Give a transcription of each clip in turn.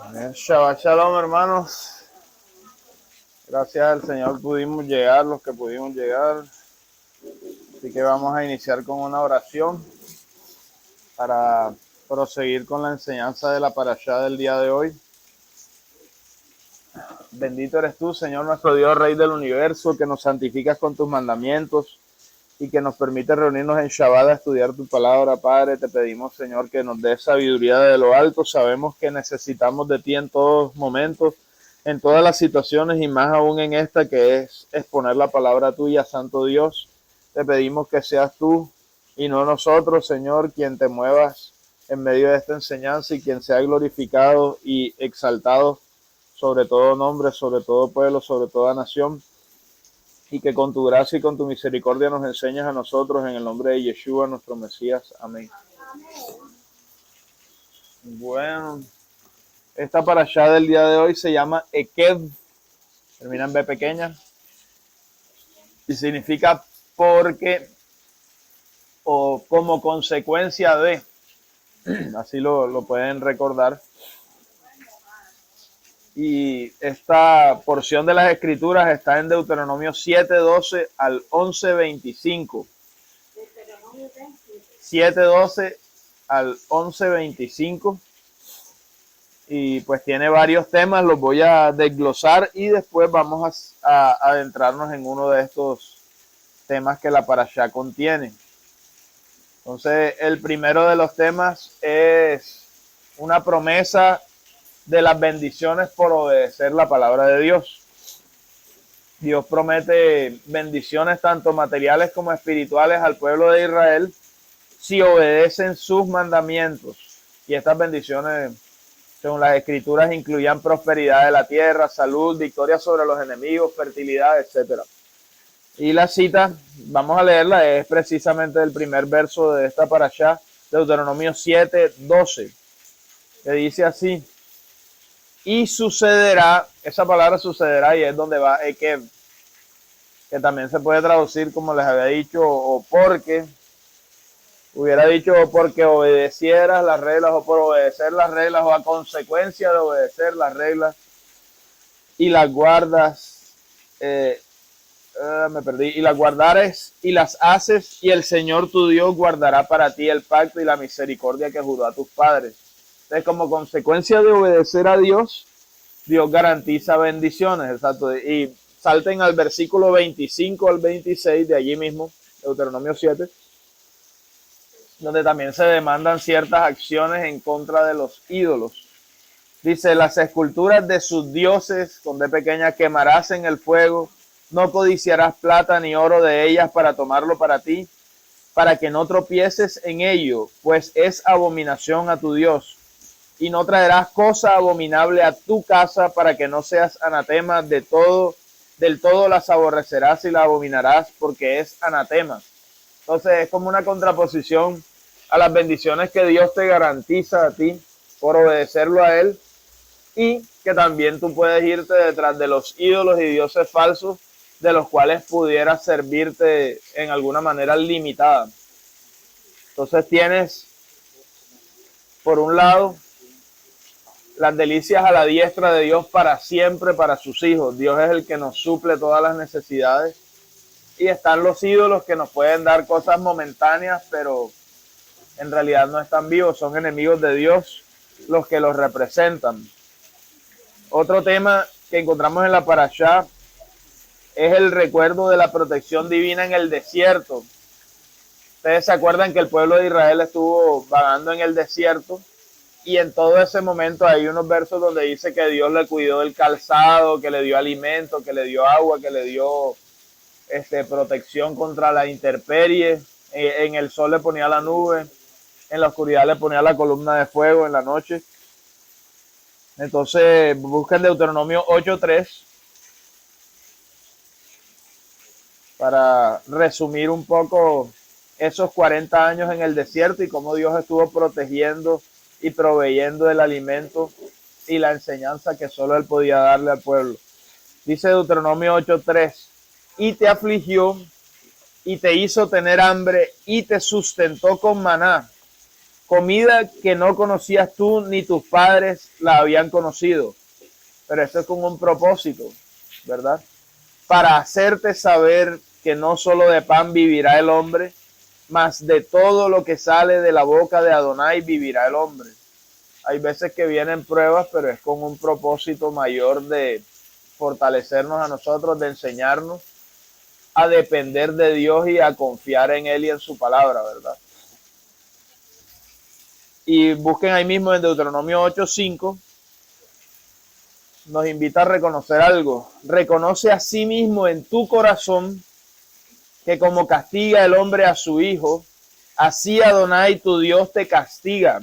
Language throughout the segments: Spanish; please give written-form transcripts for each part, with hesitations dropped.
Amén. Shabbat Shalom, hermanos. Gracias al Señor pudimos llegar, los que pudimos llegar. Así que vamos a iniciar con una oración para proseguir con la enseñanza de la parashá del día de hoy. Bendito eres tú, Señor nuestro Dios, Rey del universo, que nos santificas con tus mandamientos y que nos permite reunirnos en Shabbat a estudiar tu palabra, Padre. Te pedimos, Señor, que nos des sabiduría de lo alto. Sabemos que necesitamos de ti en todos momentos, en todas las situaciones y más aún en esta que es exponer la palabra tuya, Santo Dios. Te pedimos que seas tú y no nosotros, Señor, quien te muevas en medio de esta enseñanza y quien sea glorificado y exaltado sobre todo nombre, sobre todo pueblo, sobre toda nación. Y que con tu gracia y con tu misericordia nos enseñes a nosotros en el nombre de Yeshua, nuestro Mesías. Amén. Bueno, esta parashá del día de hoy se llama Ekev, termina en B pequeña, y significa porque o como consecuencia de, así lo pueden recordar. Y esta porción de las escrituras está en Deuteronomio 7:12 al 11:25. 7:12 al 11:25. Y pues tiene varios temas, los voy a desglosar y después vamos a adentrarnos en uno de estos temas que la parashá contiene. Entonces, el primero de los temas es una promesa de las bendiciones por obedecer la palabra de Dios. Dios promete bendiciones tanto materiales como espirituales al pueblo de Israel si obedecen sus mandamientos. Y estas bendiciones, según las escrituras, incluían prosperidad de la tierra, salud, victoria sobre los enemigos, fertilidad, etc. Y la cita, vamos a leerla, es precisamente el primer verso de esta parashá, Deuteronomio 7:12, que dice así: y sucederá, esa palabra sucederá y es donde va Ekev, que también se puede traducir como les había dicho, o porque, hubiera dicho porque obedecieras las reglas o por obedecer las reglas o a consecuencia de obedecer las reglas y las guardas, me perdí, y las guardares y las haces y el Señor tu Dios guardará para ti el pacto y la misericordia que juró a tus padres. Entonces, como consecuencia de obedecer a Dios, Dios garantiza bendiciones, exacto. Y salten al versículo 25 al 26 de allí mismo, Deuteronomio 7, donde también se demandan ciertas acciones en contra de los ídolos. Dice: las esculturas de sus dioses, con D pequeña, quemarás en el fuego, no codiciarás plata ni oro de ellas para tomarlo para ti, para que no tropieces en ello, pues es abominación a tu Dios. Y no traerás cosa abominable a tu casa para que no seas anatema del todo las aborrecerás y la abominarás porque es anatema. Entonces es como una contraposición a las bendiciones que Dios te garantiza a ti por obedecerlo a Él, y que también tú puedes irte detrás de los ídolos y dioses falsos de los cuales pudieras servirte en alguna manera limitada. Entonces tienes, por un lado, las delicias a la diestra de Dios para siempre, para sus hijos. Dios es el que nos suple todas las necesidades. Y están los ídolos que nos pueden dar cosas momentáneas, pero en realidad no están vivos, son enemigos de Dios los que los representan. Otro tema que encontramos en la parashá es el recuerdo de la protección divina en el desierto. Ustedes se acuerdan que el pueblo de Israel estuvo vagando en el desierto, y en todo ese momento hay unos versos donde dice que Dios le cuidó del calzado, que le dio alimento, que le dio agua, que le dio protección contra la intemperie. En el sol le ponía la nube, en la oscuridad le ponía la columna de fuego en la noche. Entonces busquen Deuteronomio 8:3 para resumir un poco esos 40 años en el desierto y cómo Dios estuvo protegiendo y proveyendo el alimento y la enseñanza que solo Él podía darle al pueblo. Dice Deuteronomio 8:3: y te afligió y te hizo tener hambre y te sustentó con maná, comida que no conocías tú ni tus padres la habían conocido. Pero esto es con un propósito, ¿verdad? Para hacerte saber que no solo de pan vivirá el hombre, mas de todo lo que sale de la boca de Adonai vivirá el hombre. Hay veces que vienen pruebas, pero es con un propósito mayor de fortalecernos a nosotros, de enseñarnos a depender de Dios y a confiar en Él y en su palabra, ¿verdad? Y busquen ahí mismo en Deuteronomio 8:5, nos invita a reconocer algo. Reconoce a sí mismo en tu corazón que como castiga el hombre a su hijo, así Adonai tu Dios te castiga.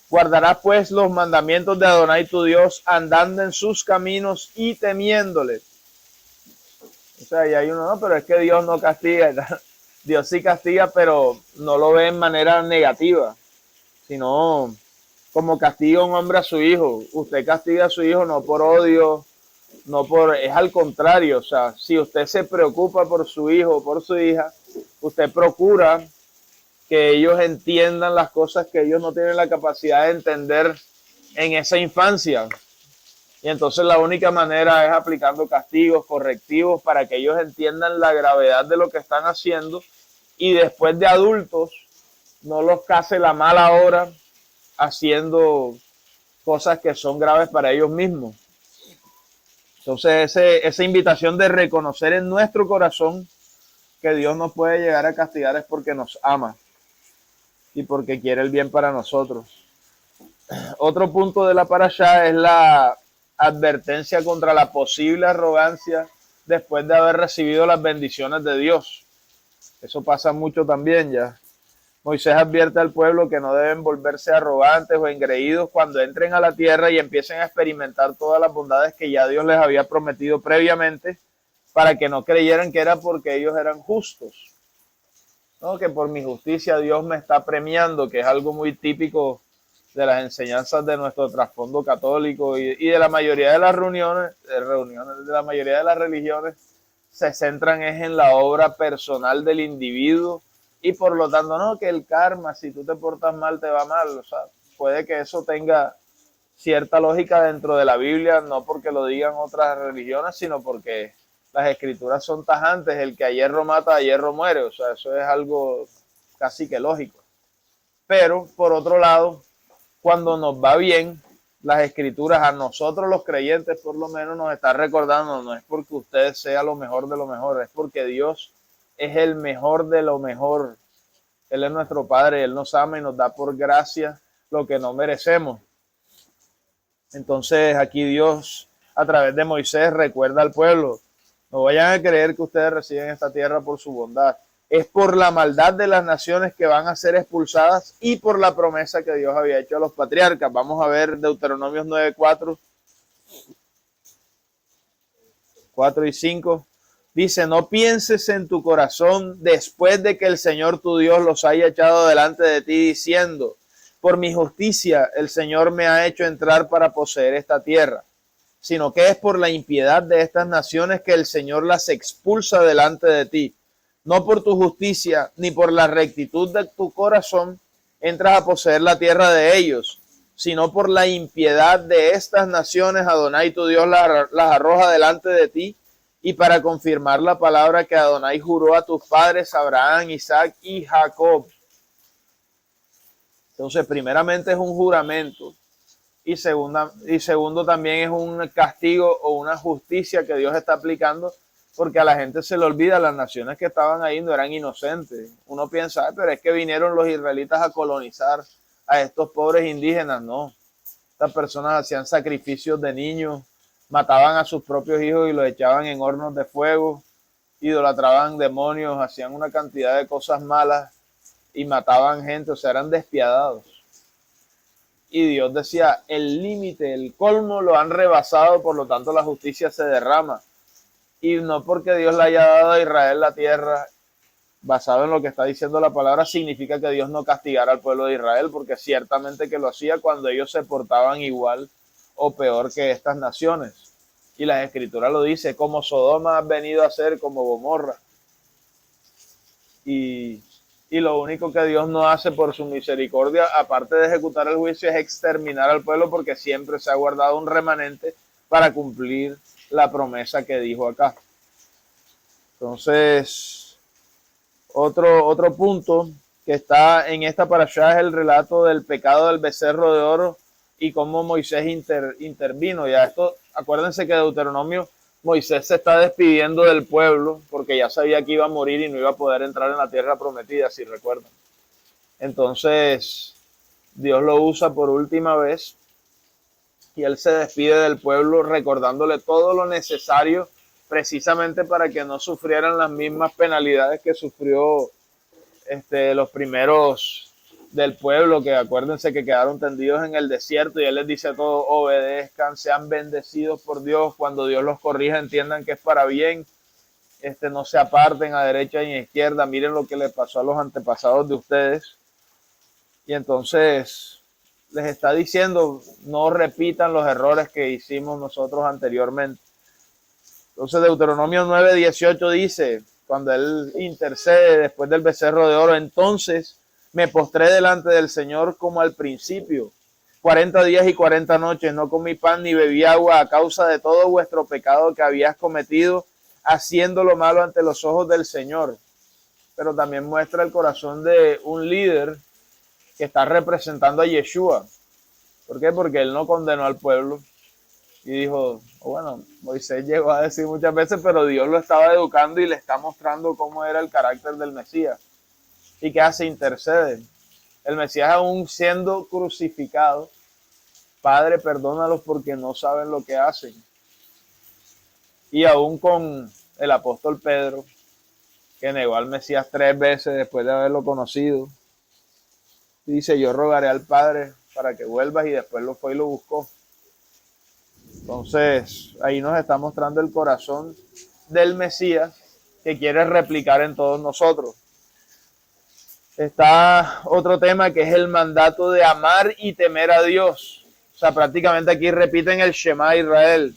Guardarás pues los mandamientos de Adonai tu Dios, andando en sus caminos y temiéndole. O sea, y hay uno, no, pero es que Dios no castiga. Dios sí castiga, pero no lo ve en manera negativa, sino como castiga un hombre a su hijo. Usted castiga a su hijo no por odio, no por, es al contrario. O sea, si usted se preocupa por su hijo o por su hija, usted procura que ellos entiendan las cosas que ellos no tienen la capacidad de entender en esa infancia. Y entonces la única manera es aplicando castigos, correctivos, para que ellos entiendan la gravedad de lo que están haciendo y después de adultos no los case la mala hora haciendo cosas que son graves para ellos mismos. Entonces esa invitación de reconocer en nuestro corazón que Dios nos puede llegar a castigar es porque nos ama y porque quiere el bien para nosotros. Otro punto de la parashá es la advertencia contra la posible arrogancia después de haber recibido las bendiciones de Dios. Eso pasa mucho también ya. Moisés advierte al pueblo que no deben volverse arrogantes o engreídos cuando entren a la tierra y empiecen a experimentar todas las bondades que ya Dios les había prometido previamente, para que no creyeran que era porque ellos eran justos. No, que por mi justicia Dios me está premiando, que es algo muy típico de las enseñanzas de nuestro trasfondo católico y de la mayoría de las reuniones, de la mayoría de las religiones, se centran es en la obra personal del individuo y por lo tanto no, que el karma, si tú te portas mal te va mal. O sea, puede que eso tenga cierta lógica dentro de la Biblia, no porque lo digan otras religiones, sino porque las escrituras son tajantes, el que a hierro mata, a hierro muere. O sea, eso es algo casi que lógico. Pero por otro lado, cuando nos va bien, las escrituras a nosotros los creyentes por lo menos nos está recordando, no es porque usted sea lo mejor de lo mejor, es porque Dios es el mejor de lo mejor. Él es nuestro Padre, Él nos ama y nos da por gracia lo que no merecemos. Entonces aquí Dios a través de Moisés recuerda al pueblo, no vayan a creer que ustedes reciben esta tierra por su bondad. Es por la maldad de las naciones que van a ser expulsadas y por la promesa que Dios había hecho a los patriarcas. Vamos a ver Deuteronomios 9:4, 4 y 5. Dice, no pienses en tu corazón después de que el Señor tu Dios los haya echado delante de ti diciendo, por mi justicia el Señor me ha hecho entrar para poseer esta tierra, sino que es por la impiedad de estas naciones que el Señor las expulsa delante de ti. No por tu justicia ni por la rectitud de tu corazón entras a poseer la tierra de ellos, sino por la impiedad de estas naciones Adonai tu Dios las arroja delante de ti, y para confirmar la palabra que Adonai juró a tus padres Abraham, Isaac y Jacob. Entonces, primeramente es un juramento y segundo también es un castigo o una justicia que Dios está aplicando, porque a la gente se le olvida, las naciones que estaban ahí no eran inocentes. Uno piensa, pero es que vinieron los israelitas a colonizar a estos pobres indígenas. No, estas personas hacían sacrificios de niños, mataban a sus propios hijos y los echaban en hornos de fuego, idolatraban demonios, hacían una cantidad de cosas malas y mataban gente, o sea, eran despiadados. Y Dios decía, el límite, el colmo lo han rebasado, por lo tanto la justicia se derrama. Y no porque Dios le haya dado a Israel la tierra, basado en lo que está diciendo la palabra, significa que Dios no castigara al pueblo de Israel, porque ciertamente que lo hacía cuando ellos se portaban igual o peor que estas naciones. Y la Escritura lo dice, como Sodoma ha venido a ser, como Gomorra. Y Y lo único que Dios no hace por su misericordia, aparte de ejecutar el juicio, es exterminar al pueblo, porque siempre se ha guardado un remanente para cumplir la promesa que dijo acá. Entonces, otro punto que está en esta parashá es el relato del pecado del becerro de oro y cómo Moisés intervino. Ya esto, acuérdense que Deuteronomio, Moisés se está despidiendo del pueblo porque ya sabía que iba a morir y no iba a poder entrar en la tierra prometida, si recuerdan. Entonces, Dios lo usa por última vez y él se despide del pueblo recordándole todo lo necesario precisamente para que no sufrieran las mismas penalidades que sufrió los primeros del pueblo, que acuérdense que quedaron tendidos en el desierto, y él les dice a todos: obedezcan, sean bendecidos por Dios, cuando Dios los corrija entiendan que es para bien, no se aparten a derecha y a izquierda, miren lo que le pasó a los antepasados de ustedes. Y entonces les está diciendo: no repitan los errores que hicimos nosotros anteriormente. Entonces Deuteronomio 9:18 dice, cuando él intercede después del becerro de oro: entonces me postré delante del Señor como al principio. 40 días y 40 noches no comí pan ni bebí agua a causa de todo vuestro pecado que habías cometido, haciendo lo malo ante los ojos del Señor. Pero también muestra el corazón de un líder que está representando a Yeshua. ¿Por qué? Porque él no condenó al pueblo. Y dijo, bueno, Moisés llegó a decir muchas veces, pero Dios lo estaba educando y le está mostrando cómo era el carácter del Mesías. ¿Y qué hace? Intercede. El Mesías, aún siendo crucificado: Padre, perdónalos porque no saben lo que hacen. Y aún con el apóstol Pedro, que negó al Mesías 3 veces después de haberlo conocido, dice: yo rogaré al Padre para que vuelvas, y después lo fue y lo buscó. Entonces, ahí nos está mostrando el corazón del Mesías que quiere replicar en todos nosotros. Está otro tema que es el mandato de amar y temer a Dios. O sea, prácticamente aquí repiten el Shema Israel.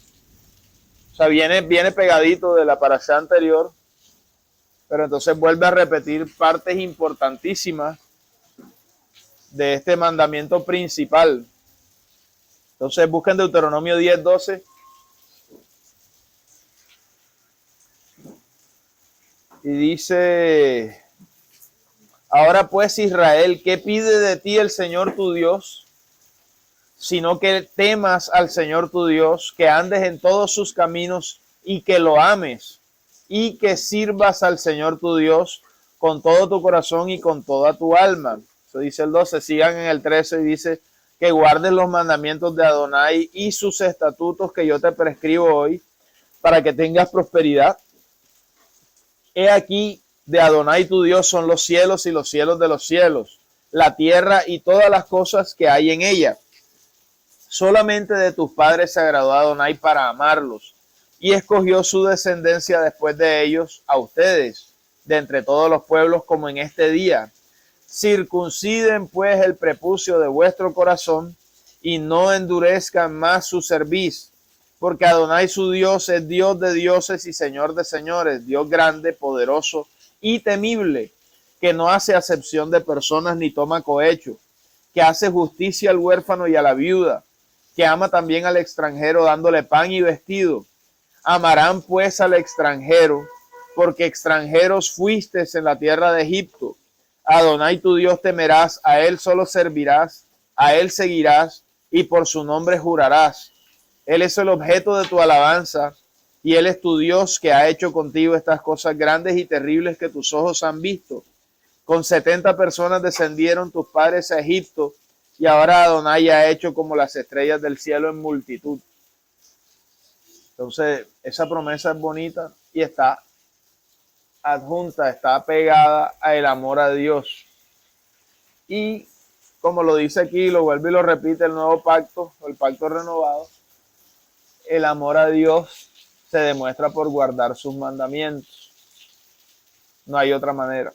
O sea, viene pegadito de la parashá anterior, pero entonces vuelve a repetir partes importantísimas de este mandamiento principal. Entonces busquen Deuteronomio 10:12. Y dice: ahora pues, Israel, ¿qué pide de ti el Señor tu Dios? Sino que temas al Señor tu Dios, que andes en todos sus caminos y que lo ames, y que sirvas al Señor tu Dios con todo tu corazón y con toda tu alma. Eso dice el 12. Sigan en el 13 y dice: que guardes los mandamientos de Adonai y sus estatutos que yo te prescribo hoy, para que tengas prosperidad. He aquí, de Adonai tu Dios son los cielos y los cielos de los cielos, la tierra y todas las cosas que hay en ella. Solamente de tus padres se agradó Adonai para amarlos, y escogió su descendencia después de ellos a ustedes, de entre todos los pueblos, como en este día. Circunciden pues el prepucio de vuestro corazón, y no endurezcan más su cerviz, porque Adonai su Dios es Dios de dioses y Señor de señores, Dios grande, poderoso y temible, que no hace acepción de personas ni toma cohecho, que hace justicia al huérfano y a la viuda, que ama también al extranjero dándole pan y vestido. Amarán pues al extranjero, porque extranjeros fuisteis en la tierra de Egipto. Adonai tu Dios temerás, a él solo servirás, a él seguirás y por su nombre jurarás. Él es el objeto de tu alabanza y él es tu Dios, que ha hecho contigo estas cosas grandes y terribles que tus ojos han visto. Con 70 personas descendieron tus padres a Egipto, y ahora Adonai ha hecho como las estrellas del cielo en multitud. Entonces, esa promesa es bonita y está adjunta, está pegada al amor a Dios. Y como lo dice aquí, lo vuelve y lo repite el nuevo pacto, o el pacto renovado, el amor a Dios se demuestra por guardar sus mandamientos. No hay otra manera.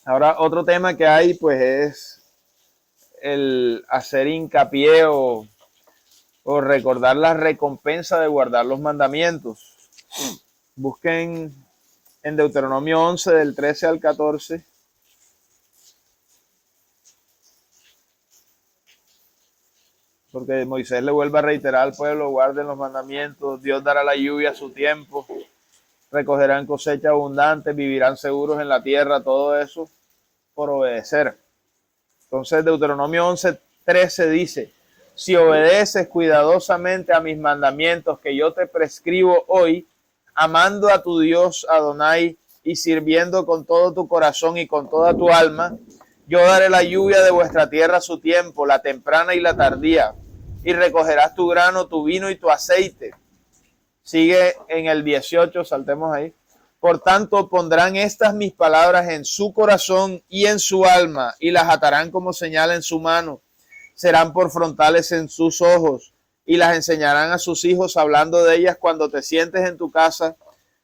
Ahora, otro tema que hay, pues, es el hacer hincapié o recordar la recompensa de guardar los mandamientos. Busquen en Deuteronomio 11, del 13 al 14. Porque Moisés le vuelve a reiterar al pueblo: guarden los mandamientos, Dios dará la lluvia a su tiempo, recogerán cosecha abundante, vivirán seguros en la tierra, todo eso por obedecer. Entonces Deuteronomio 11:13 dice: si obedeces cuidadosamente a mis mandamientos que yo te prescribo hoy, amando a tu Dios Adonai y sirviendo con todo tu corazón y con toda tu alma, yo daré la lluvia de vuestra tierra a su tiempo, la temprana y la tardía, y recogerás tu grano, tu vino y tu aceite. Sigue en el 18, saltemos ahí. Por tanto, pondrán estas mis palabras en su corazón y en su alma, y las atarán como señal en su mano. Serán por frontales en sus ojos, y las enseñarán a sus hijos, hablando de ellas cuando te sientes en tu casa,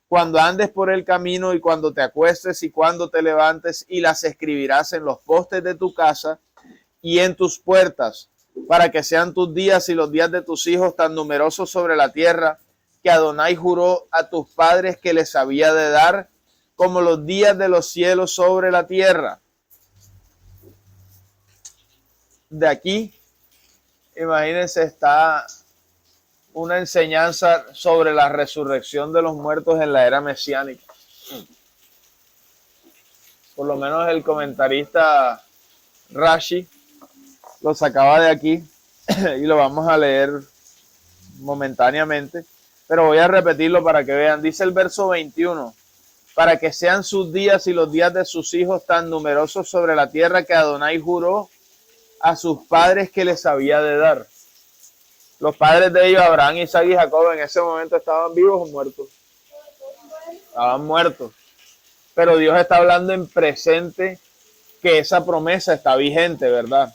cuando andes por el camino y cuando te acuestes y cuando te levantes, y las escribirás en los postes de tu casa y en tus puertas, para que sean tus días y los días de tus hijos tan numerosos sobre la tierra, que Adonai juró a tus padres que les había de dar, como los días de los cielos sobre la tierra. De aquí, imagínense, está una enseñanza sobre la resurrección de los muertos en la era mesiánica. Por lo menos el comentarista Rashi lo sacaba de aquí y lo vamos a leer momentáneamente, pero voy a repetirlo para que vean. Dice el verso 21: para que sean sus días y los días de sus hijos tan numerosos sobre la tierra, que Adonai juró a sus padres que les había de dar. Los padres de ellos, Abraham, Isaac y Jacob, en ese momento estaban vivos o muertos. Estaban muertos. Pero Dios está hablando en presente, que esa promesa está vigente, ¿verdad?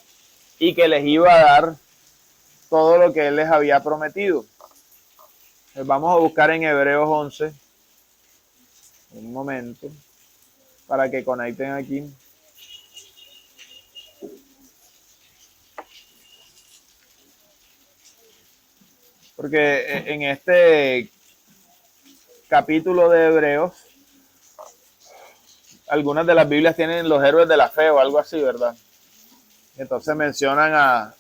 Y que les iba a dar todo lo que Él les había prometido. Vamos a buscar en Hebreos 11. Un momento, para que conecten aquí. Porque en este capítulo de Hebreos, algunas de las Biblias tienen los héroes de la fe o algo así, ¿verdad? Entonces mencionan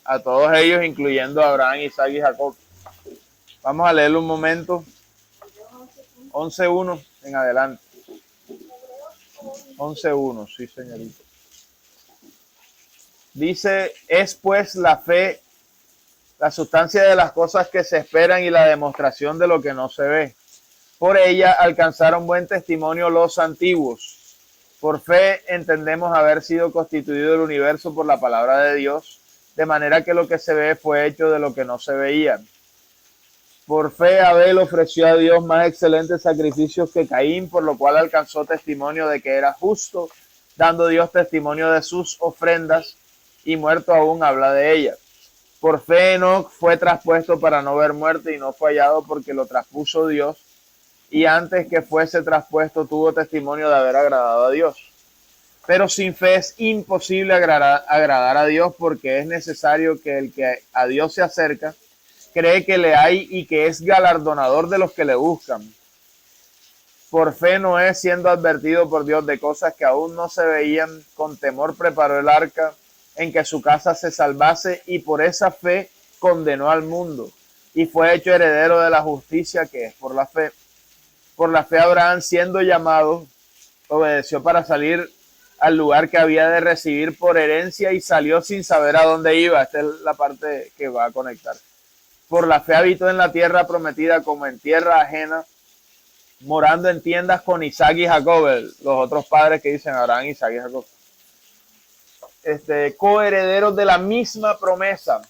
a todos ellos, incluyendo a Abraham, Isaac y Jacob. Vamos a leerlo un momento. 11:1 en adelante. 11:1, sí, señorita. Dice: es pues la fe la sustancia de las cosas que se esperan y la demostración de lo que no se ve. Por ella alcanzaron buen testimonio los antiguos. Por fe entendemos haber sido constituido el universo por la palabra de Dios, de manera que lo que se ve fue hecho de lo que no se veía. Por fe Abel ofreció a Dios más excelentes sacrificios que Caín, por lo cual alcanzó testimonio de que era justo, dando Dios testimonio de sus ofrendas, y muerto aún habla de ellas. Por fe Enoc fue traspuesto para no ver muerte y no fue hallado porque lo traspuso Dios, y antes que fuese traspuesto tuvo testimonio de haber agradado a Dios. Pero sin fe es imposible agradar a Dios, porque es necesario que el que a Dios se acerca cree que le hay y que es galardonador de los que le buscan. Por fe Noé, siendo advertido por Dios de cosas que aún no se veían, con temor preparó el arca en que su casa se salvase, y por esa fe condenó al mundo y fue hecho heredero de la justicia que es por la fe. Por la fe Abraham, siendo llamado, obedeció para salir al lugar que había de recibir por herencia y salió sin saber a dónde iba. Esta es la parte que va a conectar. Por la fe habitó en la tierra prometida como en tierra ajena, morando en tiendas con Isaac y Jacob, los otros padres que dicen Abraham, Isaac y Jacob. Coherederos de la misma promesa,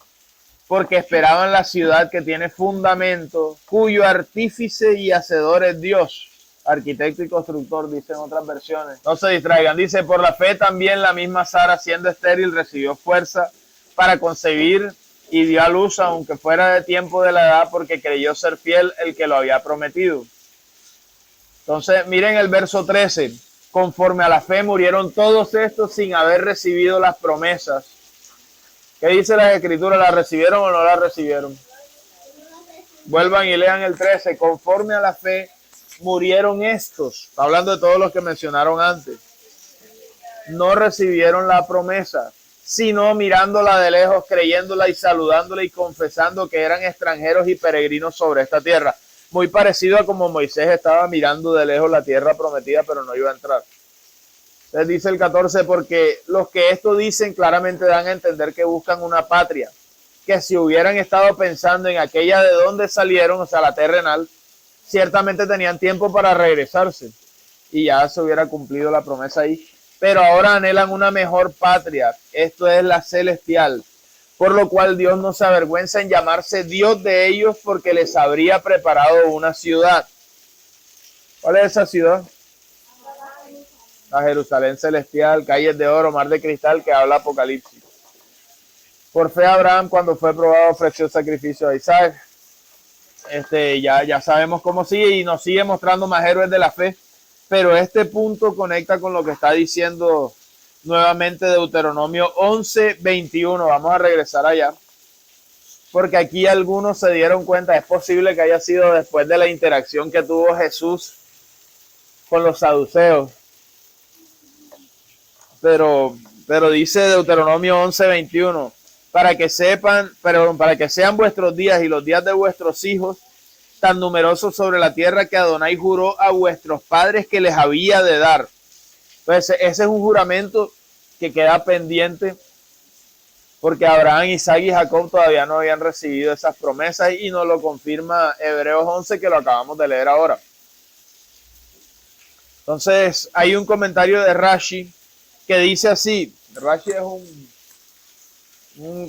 porque esperaban la ciudad que tiene fundamento, cuyo artífice y hacedor es Dios, arquitecto y constructor, dicen otras versiones. No se distraigan. Dice: por la fe también la misma Sara, siendo estéril, recibió fuerza para concebir y dio a luz, aunque fuera de tiempo de la edad, porque creyó ser fiel el que lo había prometido. Entonces miren el verso 13. Conforme a la fe murieron todos estos sin haber recibido las promesas. ¿Qué dice la Escritura? ¿La recibieron o no la recibieron? Vuelvan y lean el 13. Conforme a la fe murieron estos, hablando de todos los que mencionaron antes, no recibieron la promesa, sino mirándola de lejos, creyéndola y saludándola y confesando que eran extranjeros y peregrinos sobre esta tierra. Muy parecido a como Moisés estaba mirando de lejos la tierra prometida, pero no iba a entrar. Entonces dice el 14, porque los que esto dicen claramente dan a entender que buscan una patria, que si hubieran estado pensando en aquella de donde salieron, o sea, la terrenal, ciertamente tenían tiempo para regresarse y ya se hubiera cumplido la promesa ahí. Pero ahora anhelan una mejor patria, esto es la celestial, por lo cual Dios no se avergüenza en llamarse Dios de ellos porque les habría preparado una ciudad. ¿Cuál es esa ciudad? La Jerusalén celestial, calles de oro, mar de cristal, que habla Apocalipsis. Por fe Abraham, cuando fue probado, ofreció sacrificio a Isaac. Ya sabemos cómo sigue y nos sigue mostrando más héroes de la fe, pero este punto conecta con lo que está diciendo nuevamente Deuteronomio 11:21. Vamos a regresar allá, porque aquí algunos se dieron cuenta, es posible que haya sido después de la interacción que tuvo Jesús con los saduceos, pero dice Deuteronomio 11:21, para que sean vuestros días y los días de vuestros hijos tan numerosos sobre la tierra que Adonai juró a vuestros padres que les había de dar. Entonces, ese es un juramento que queda pendiente porque Abraham, Isaac y Jacob todavía no habían recibido esas promesas y nos lo confirma Hebreos 11, que lo acabamos de leer ahora. Entonces, hay un comentario de Rashi que dice así. Rashi es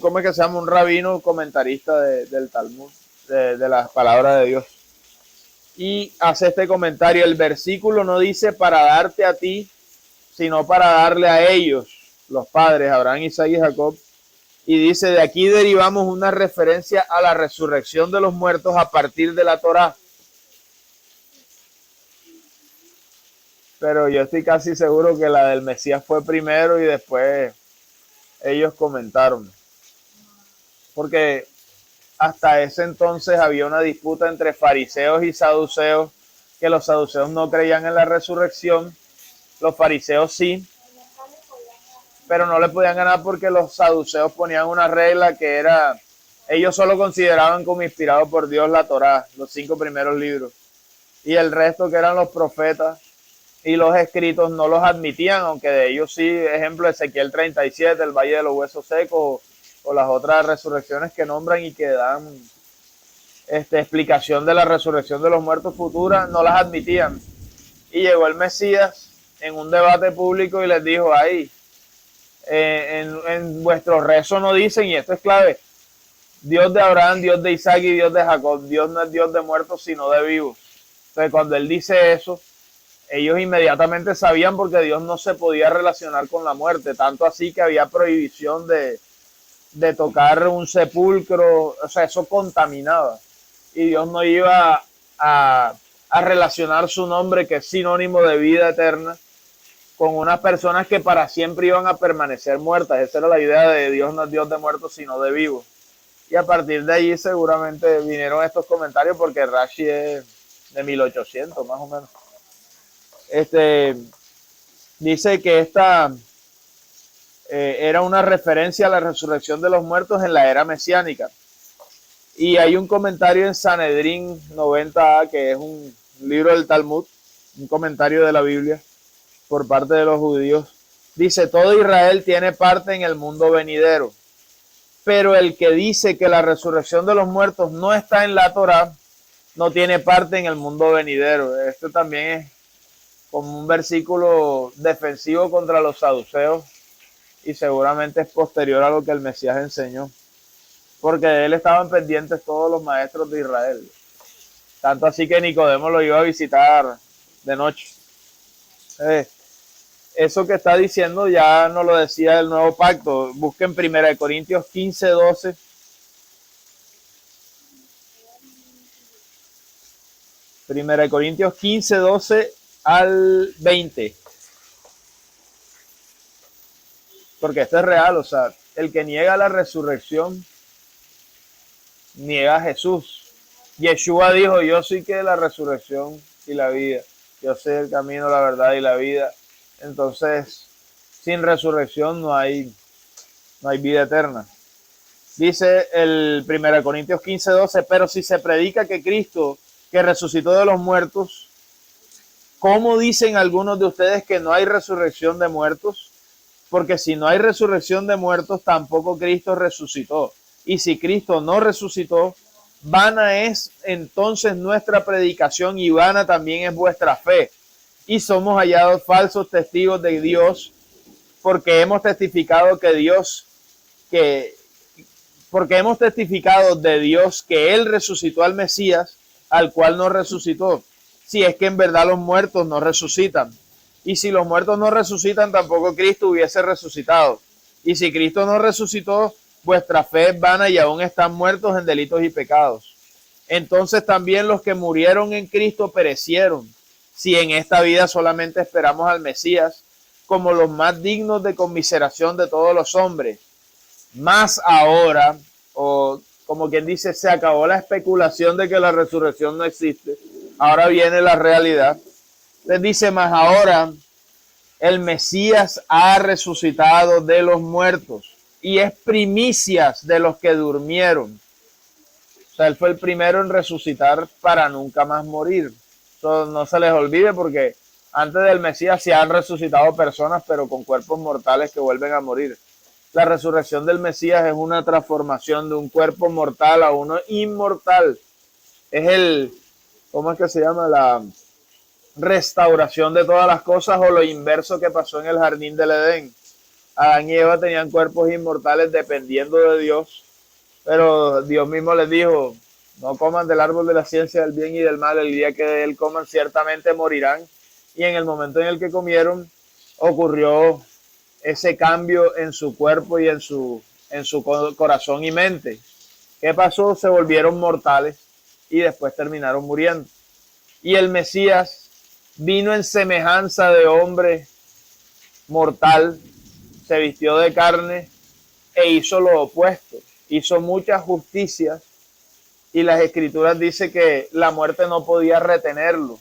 ¿cómo es que se llama? Un rabino comentarista del Talmud, de las palabras de Dios. Y hace este comentario: el versículo no dice para darte a ti, sino para darle a ellos, los padres, Abraham, Isaac y Jacob. Y dice, de aquí derivamos una referencia a la resurrección de los muertos a partir de la Torá. Pero yo estoy casi seguro que la del Mesías fue primero y después ellos comentaron. Porque hasta ese entonces había una disputa entre fariseos y saduceos, que los saduceos no creían en la resurrección, los fariseos sí, pero no le podían ganar porque los saduceos ponían una regla que era, ellos solo consideraban como inspirado por Dios la Torá, los 5 primeros libros, y el resto, que eran los profetas y los escritos, no los admitían, aunque de ellos sí, ejemplo Ezequiel 37, el Valle de los Huesos Secos, o las otras resurrecciones que nombran y que dan explicación de la resurrección de los muertos futura, no las admitían. Y llegó el Mesías en un debate público y les dijo, ahí, en vuestro rezo no dicen, y esto es clave, Dios de Abraham, Dios de Isaac y Dios de Jacob. Dios no es Dios de muertos, sino de vivos. Entonces, cuando él dice eso, ellos inmediatamente sabían, porque Dios no se podía relacionar con la muerte, tanto así que había prohibición de tocar un sepulcro, o sea, eso contaminaba. Y Dios no iba a relacionar su nombre, que es sinónimo de vida eterna, con unas personas que para siempre iban a permanecer muertas. Esa era la idea de Dios, no es Dios de muertos, sino de vivos. Y a partir de allí seguramente vinieron estos comentarios, porque Rashi es de 1800, más o menos. Dice que esta era una referencia a la resurrección de los muertos en la era mesiánica. Y hay un comentario en Sanedrín 90a, que es un libro del Talmud, un comentario de la Biblia por parte de los judíos. Dice, todo Israel tiene parte en el mundo venidero, pero el que dice que la resurrección de los muertos no está en la Torá, no tiene parte en el mundo venidero. Esto también es como un versículo defensivo contra los saduceos, y seguramente es posterior a lo que el Mesías enseñó, porque de él estaban pendientes todos los maestros de Israel, tanto así que Nicodemo lo iba a visitar de noche. Eso que está diciendo ya nos lo decía el nuevo pacto. Busquen 1 Corintios 15:12. 1 Corintios 15:12 al 20. Porque esto es real, o sea, el que niega la resurrección niega a Jesús. Yeshua dijo, yo soy que la resurrección y la vida. Yo soy el camino, la verdad y la vida. Entonces, sin resurrección no hay vida eterna. Dice el 1 Corintios 15:12, pero si se predica que Cristo, que resucitó de los muertos, ¿cómo dicen algunos de ustedes que no hay resurrección de muertos? Porque si no hay resurrección de muertos, tampoco Cristo resucitó. Y si Cristo no resucitó, vana es entonces nuestra predicación y vana también es vuestra fe. Y somos hallados falsos testigos de Dios, porque hemos testificado de Dios que Él resucitó al Mesías, al cual no resucitó. Si es que en verdad los muertos no resucitan. Y si los muertos no resucitan, tampoco Cristo hubiese resucitado. Y si Cristo no resucitó, vuestra fe es vana y aún están muertos en delitos y pecados. Entonces también los que murieron en Cristo perecieron. Si en esta vida solamente esperamos al Mesías, como los más dignos de conmiseración de todos los hombres. Más ahora, o como quien dice, se acabó la especulación de que la resurrección no existe. Ahora viene la realidad. Les dice, más ahora el Mesías ha resucitado de los muertos y es primicias de los que durmieron. O sea, él fue el primero en resucitar para nunca más morir. Eso no se les olvide, porque antes del Mesías se han resucitado personas, pero con cuerpos mortales que vuelven a morir. La resurrección del Mesías es una transformación de un cuerpo mortal a uno inmortal. Es ¿cómo es que se llama? La restauración de todas las cosas, o lo inverso que pasó en el jardín del Edén. Adán y Eva tenían cuerpos inmortales dependiendo de Dios, pero Dios mismo les dijo, no coman del árbol de la ciencia del bien y del mal, el día que de él coman ciertamente morirán. Y en el momento en el que comieron, ocurrió ese cambio en su cuerpo y en su corazón y mente. ¿Qué pasó? Se volvieron mortales y después terminaron muriendo. Y el Mesías vino en semejanza de hombre mortal, se vistió de carne e hizo lo opuesto. Hizo muchas justicias y las escrituras dicen que la muerte no podía retenerlo.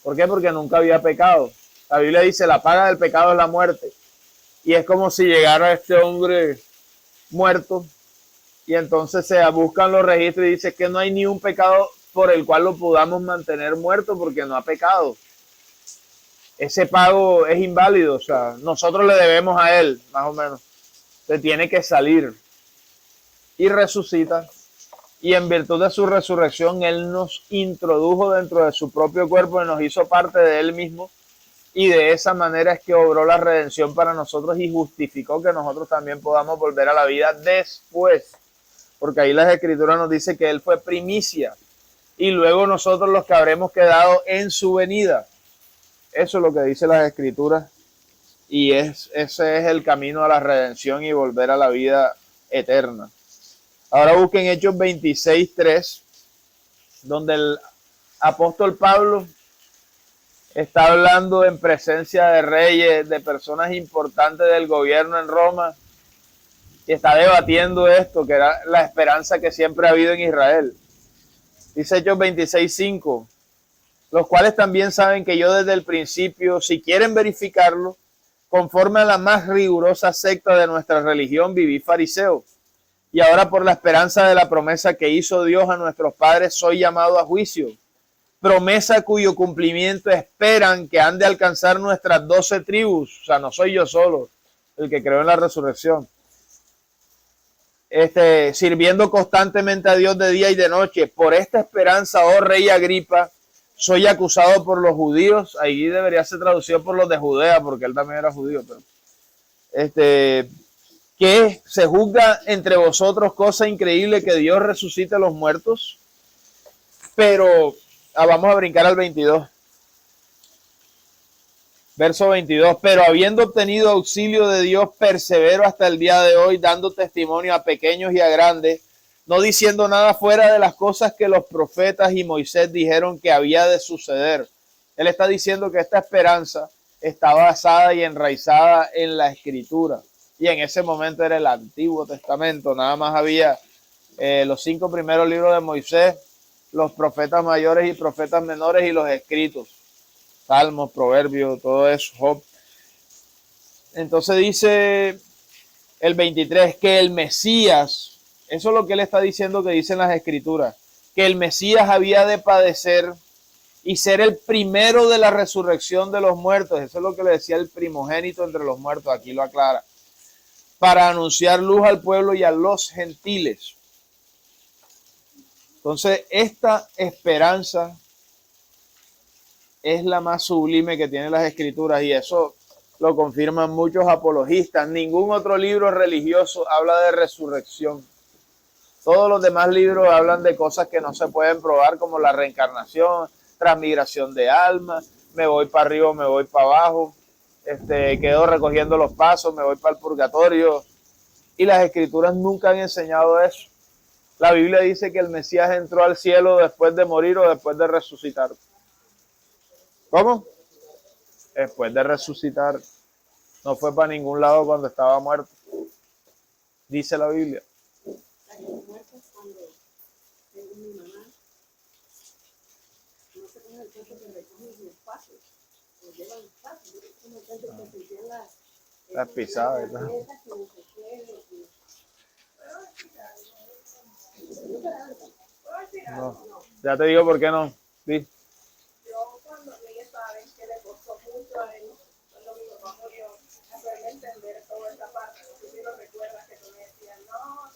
¿Por qué? Porque nunca había pecado. La Biblia dice, la paga del pecado es la muerte. Y es como si llegara este hombre muerto y entonces se buscan los registros y dice que no hay ni un pecado por el cual lo podamos mantener muerto porque no ha pecado. Ese pago es inválido, o sea, nosotros le debemos a él, más o menos. Se tiene que salir y resucita. Y en virtud de su resurrección, él nos introdujo dentro de su propio cuerpo y nos hizo parte de él mismo. Y de esa manera es que obró la redención para nosotros y justificó que nosotros también podamos volver a la vida después. Porque ahí las escrituras nos dicen que él fue primicia. Y luego nosotros los que habremos quedado en su venida. Eso es lo que dice las escrituras. Y ese es el camino a la redención y volver a la vida eterna. Ahora busquen Hechos 26:3, donde el apóstol Pablo está hablando en presencia de reyes, de personas importantes del gobierno en Roma, y está debatiendo esto, que era la esperanza que siempre ha habido en Israel. Dice Hechos 26:5, los cuales también saben que yo desde el principio, si quieren verificarlo, conforme a la más rigurosa secta de nuestra religión, viví fariseo. Y ahora por la esperanza de la promesa que hizo Dios a nuestros padres, soy llamado a juicio. Promesa cuyo cumplimiento esperan que han de alcanzar nuestras 12 tribus. O sea, no soy yo solo el que creo en la resurrección. Sirviendo constantemente a Dios de día y de noche. Por esta esperanza, oh rey Agripa, soy acusado por los judíos. Ahí debería ser traducido por los de Judea, porque él también era judío. Pero, que se juzga entre vosotros cosa increíble que Dios resucite a los muertos. Pero vamos a brincar al 22. Verso 22. Pero habiendo obtenido auxilio de Dios, persevero hasta el día de hoy, dando testimonio a pequeños y a grandes, no diciendo nada fuera de las cosas que los profetas y Moisés dijeron que había de suceder. Él está diciendo que esta esperanza está basada y enraizada en la Escritura. Y en ese momento era el Antiguo Testamento. Nada más había los 5 primeros libros de Moisés, los profetas mayores y profetas menores y los escritos, Salmos, Proverbios, todo eso, Job. Entonces dice el 23, que el Mesías, eso es lo que él está diciendo que dicen las escrituras, que el Mesías había de padecer y ser el primero de la resurrección de los muertos. Eso es lo que le decía el primogénito entre los muertos, aquí lo aclara, para anunciar luz al pueblo y a los gentiles. Entonces, esta esperanza es la más sublime que tienen las escrituras y eso lo confirman muchos apologistas. Ningún otro libro religioso habla de resurrección. Todos los demás libros hablan de cosas que no se pueden probar, como la reencarnación, transmigración de almas, me voy para arriba, me voy para abajo, quedo recogiendo los pasos, me voy para el purgatorio. Y las escrituras nunca han enseñado eso. La Biblia dice que el Mesías entró al cielo después de morir o después de resucitar. ¿Cómo? Después de resucitar. No fue para ningún lado cuando estaba muerto. Dice la Biblia. Las pisadas, ¿verdad? No. Ya te digo por qué no. Sí. Yo cuando ella sabe que le costó mucho a él, cuando mi papá murió, hacerme entender toda esta parte. No sé si lo recuerdas que tú me decías, no,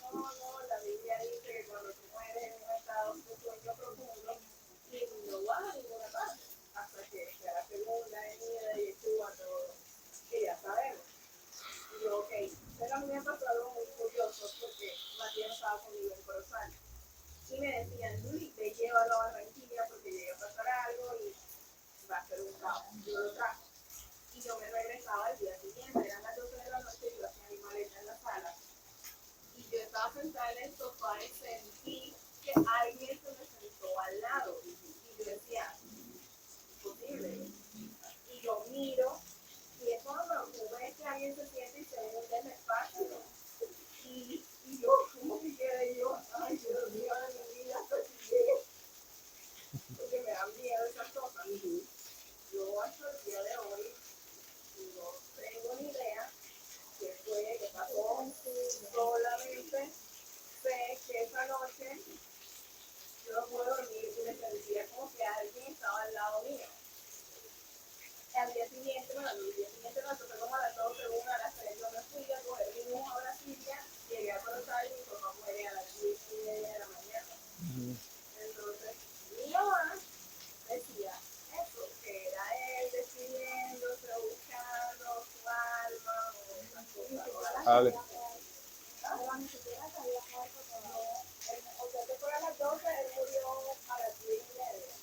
la Biblia dice que cuando tú mueres en un estado de sueño profundo y no vas a ninguna parte, hasta que la segunda venida y Yeshua, todo, que ya sabemos. Y yo, ok, pero a mí me ha pasado algo muy curioso porque Matías estaba conmigo en Corozal. Y me decían, Luis, te llévalo a Barranquilla porque llega a pasar algo y va a ser un caos. Yo lo trajo. Y yo me regresaba al día siguiente, eran las 12 de la noche y yo hacía mi maleta en la sala. Y yo estaba sentada en el sofá y sentí que alguien se me sentó al lado. Y yo decía, imposible. Y yo miro, y es cuando tú ves que alguien se siente y se hunde en el espacio. Y yo, como que quedé yo, ay Dios mío, de mi vida, hasta que llegue. Porque me dan miedo esas cosas. Yo hasta el día de hoy no tengo ni idea qué fue, qué pasó. Solamente sé que esa noche yo no pude dormir y me sentía como que alguien estaba al lado mío. Al día siguiente, bueno, el día siguiente me tocó como a las 12, 1, a las 3, yo me fui a coger mi bus a Brasilia, llegué a Corozal y mi papá muere a las 10:30 de la mañana. Entonces, mi mamá decía eso, que era él despidiéndose, buscando su alma, o esas cosas. Hable. O sea, que fue a las 12, él murió a las 10:30.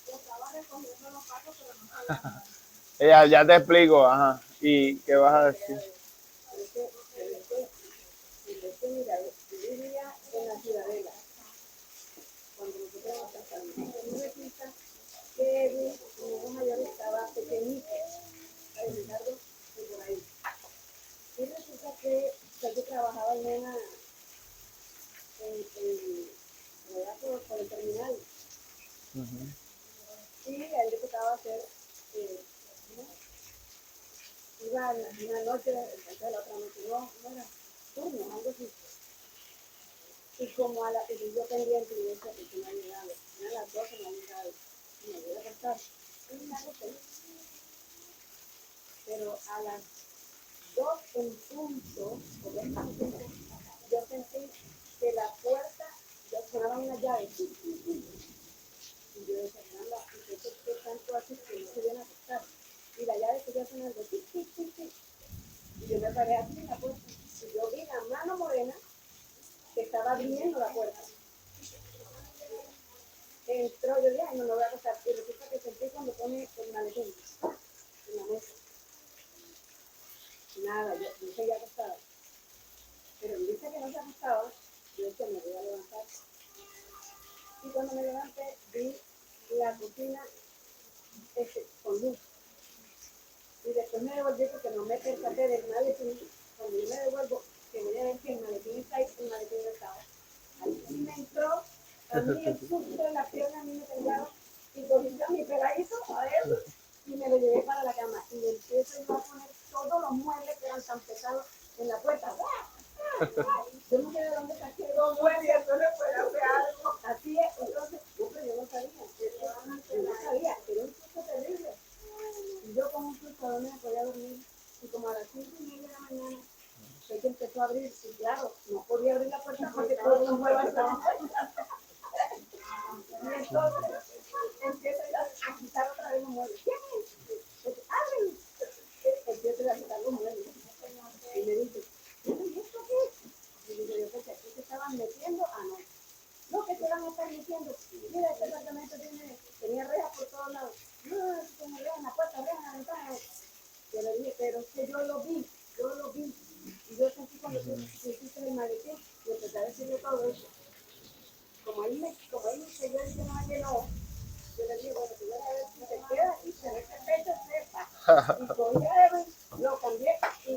Yo estaba recogiendo los pasos, pero no sabía. Ya te explico, ajá. ¿Y qué vas a decir? Mira, yo vivía en la Ciudadela, cuando nosotros nos casamos. Y resulta que mi hijo mayor estaba pequeñito, el Ricardo, y por ahí. Y resulta que yo trabajaba en una, por el terminal. Y a él le tocaba hacer, ¿no? Iba una noche, entonces la otra noche no era turno, algo así. Y como y yo pendiente y decía que no ha llegado, eran las 12, no ha llegado, y me voy a pasar. Pero a las 2 en punto, yo sentí que la puerta, yo sonaba una llave. Y yo decía, caramba, entonces qué tanto hace que no se viene a acostar. Y la llave seguía sonando, tic, tic, tic, tic. Y yo me paré así en la puerta. Y yo vi la mano morena que estaba abriendo la puerta. Entró, yo dije, ay, no voy a acostar. Y resulta que sentí cuando pone el malecón en la mesa. Nada, yo seguía acostada. Pero en vista que no se acostaba, yo decía, me voy a levantar. Y cuando me levanté, vi la cocina con luz. Y después me devolví porque no me percaté del maletín. Cuando yo me devuelvo, que voy a ver que el maletín está ahí, el maletín no estaba. Ahí sí me entró A mí el susto de la pierna a mí me temblaba y cogí a mi peladito a él y me lo llevé para la cama y empiezo yo a poner todos los muebles que eran tan pesados en la puerta. Yo no sé de dónde saqué dos muebles, entonces puede hacer algo. Así es, entonces, pero yo no sabía, era un susto terrible. Y yo con un susto no me podía dormir y como a las 5:30 de la mañana sé que empezó a abrir y claro, no podía abrir la puerta porque todos los muebles estaban puestos. Y entonces empiezo a quitar otra vez los muebles. ¿Quién es? ¡Abre! Empiezo a quitar los muebles. Y me dice, ¿y esto qué? Y digo, yo pensé, ¿qué se estaban metiendo? Ah, no. No, que se van a estar metiendo. Mira, este apartamento tenía rejas por todos lados. No, tiene rejas en la puerta, rejas en la ventana. Yo le dije, pero es que yo lo vi. Y yo sentí cuando tú hiciste el maletín y empecé a decirle todo eso. Como ahí me selló y que no me llenó, yo le dije, bueno, primero a ver si se queda y se ve que el pecho sepa. Y cogí a Edwin, lo cambié y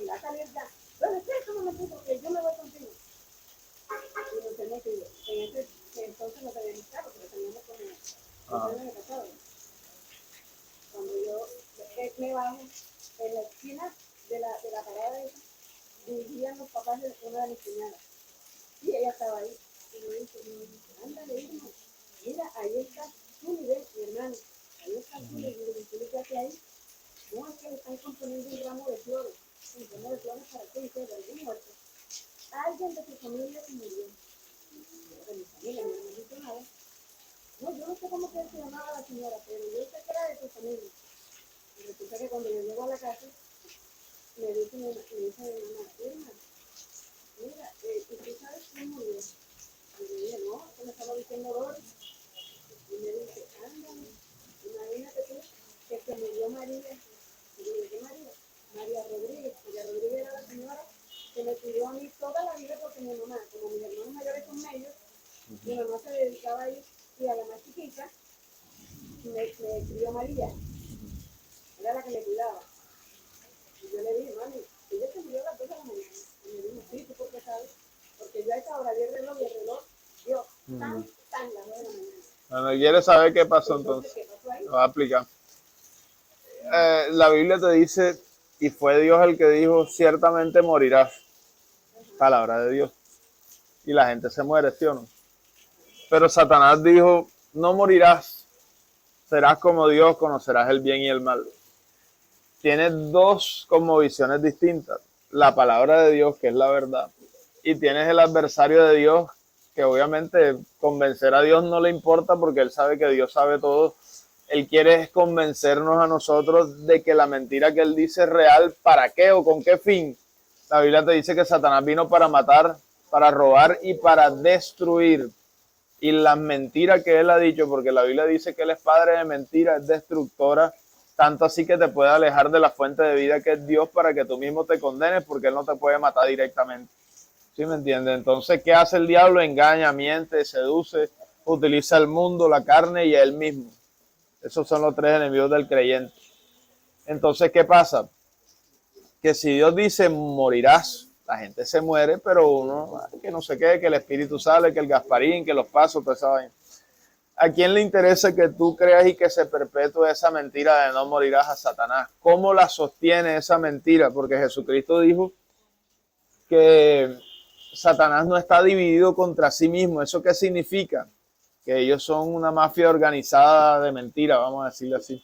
va a salir ya. Bueno, espera un momentito, porque yo me voy contigo. Y nos hemos ido. En ese entonces no teníamos carro, pero teníamos como 2 años de casado. Cuando yo me bajo en la esquina de la parada de esa, vivían los papás de una de mis cuñadas. Y ella estaba ahí. Y me dice, ándale, Irma, mira, ahí está Zuli, mi hermano. Ahí está Zuli, y le dije, ¿qué hace ahí? No, es que le están componiendo un ramo de flores. ¿Un ramo de flores para qué? Dice, de algún muerto. Alguien de su familia se murió. De mi familia, no me dice nada. No, yo no sé cómo se llamaba la señora, pero yo sé que era de su familia. Y resulta que cuando yo llego a la casa, me dice mi mamá, Irma, mira, ¿y tú sabes quién murió? Y yo dije, no, eso me estaba diciendo Doris. Y me dice, ándale, imagínate tú, que se murió María. Y yo dije, ¿qué María? María Rodríguez. María Rodríguez era la señora que me cuidó a mí toda la vida porque mi mamá, como mis hermanos mayores son medios, mi mamá se dedicaba a ir y a la más chiquita, me crió María. Era la que me cuidaba. Y yo le dije, mami, ella se murió a las 2 de la mañana. Y me dijo, sí, ¿tú por qué sabes? Porque yo a esa hora vi el reloj y el reloj dio las 2 de la mañana. Bueno, ¿quieres saber qué pasó entonces? ¿Qué pasó ahí? Lo voy a explicar. La Biblia te dice, y fue Dios el que dijo, ciertamente morirás. Palabra de Dios. Y la gente se muere, ¿sí o no? Pero Satanás dijo, no morirás. Serás como Dios, conocerás el bien y el mal. Tienes dos como visiones distintas. La palabra de Dios, que es la verdad. Y tienes el adversario de Dios, que obviamente convencer a Dios no le importa porque él sabe que Dios sabe todo. Él quiere convencernos a nosotros de que la mentira que él dice es real. ¿Para qué o con qué fin? La Biblia te dice que Satanás vino para matar, para robar y para destruir. Y las mentiras que él ha dicho, porque la Biblia dice que él es padre de mentiras, es destructora, tanto así que te puede alejar de la fuente de vida que es Dios para que tú mismo te condenes, porque él no te puede matar directamente. ¿Sí me entiendes? Entonces, ¿qué hace el diablo? Engaña, miente, seduce, utiliza el mundo, la carne y a él mismo. Esos son los tres enemigos del creyente. Entonces, ¿qué pasa? Que si Dios dice morirás, la gente se muere, pero uno, que no se quede, que el espíritu sale, que el Gasparín, que los pasos, toda esa vaina. ¿A quién le interesa que tú creas y que se perpetúe esa mentira de no morirás? A Satanás. ¿Cómo la sostiene esa mentira? Porque Jesucristo dijo que Satanás no está dividido contra sí mismo. ¿Eso qué significa? Que ellos son una mafia organizada de mentira, vamos a decirlo así.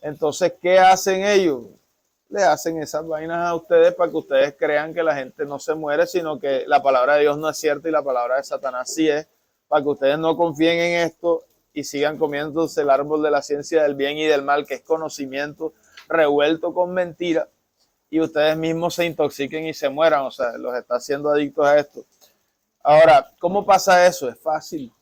Entonces, ¿qué hacen ellos? Le hacen esas vainas a ustedes para que ustedes crean que la gente no se muere, sino que la palabra de Dios no es cierta y la palabra de Satanás sí es, para que ustedes no confíen en esto y sigan comiéndose el árbol de la ciencia del bien y del mal, que es conocimiento revuelto con mentira, y ustedes mismos se intoxiquen y se mueran, o sea, los está haciendo adictos a esto. Ahora, ¿cómo pasa eso? Es fácil.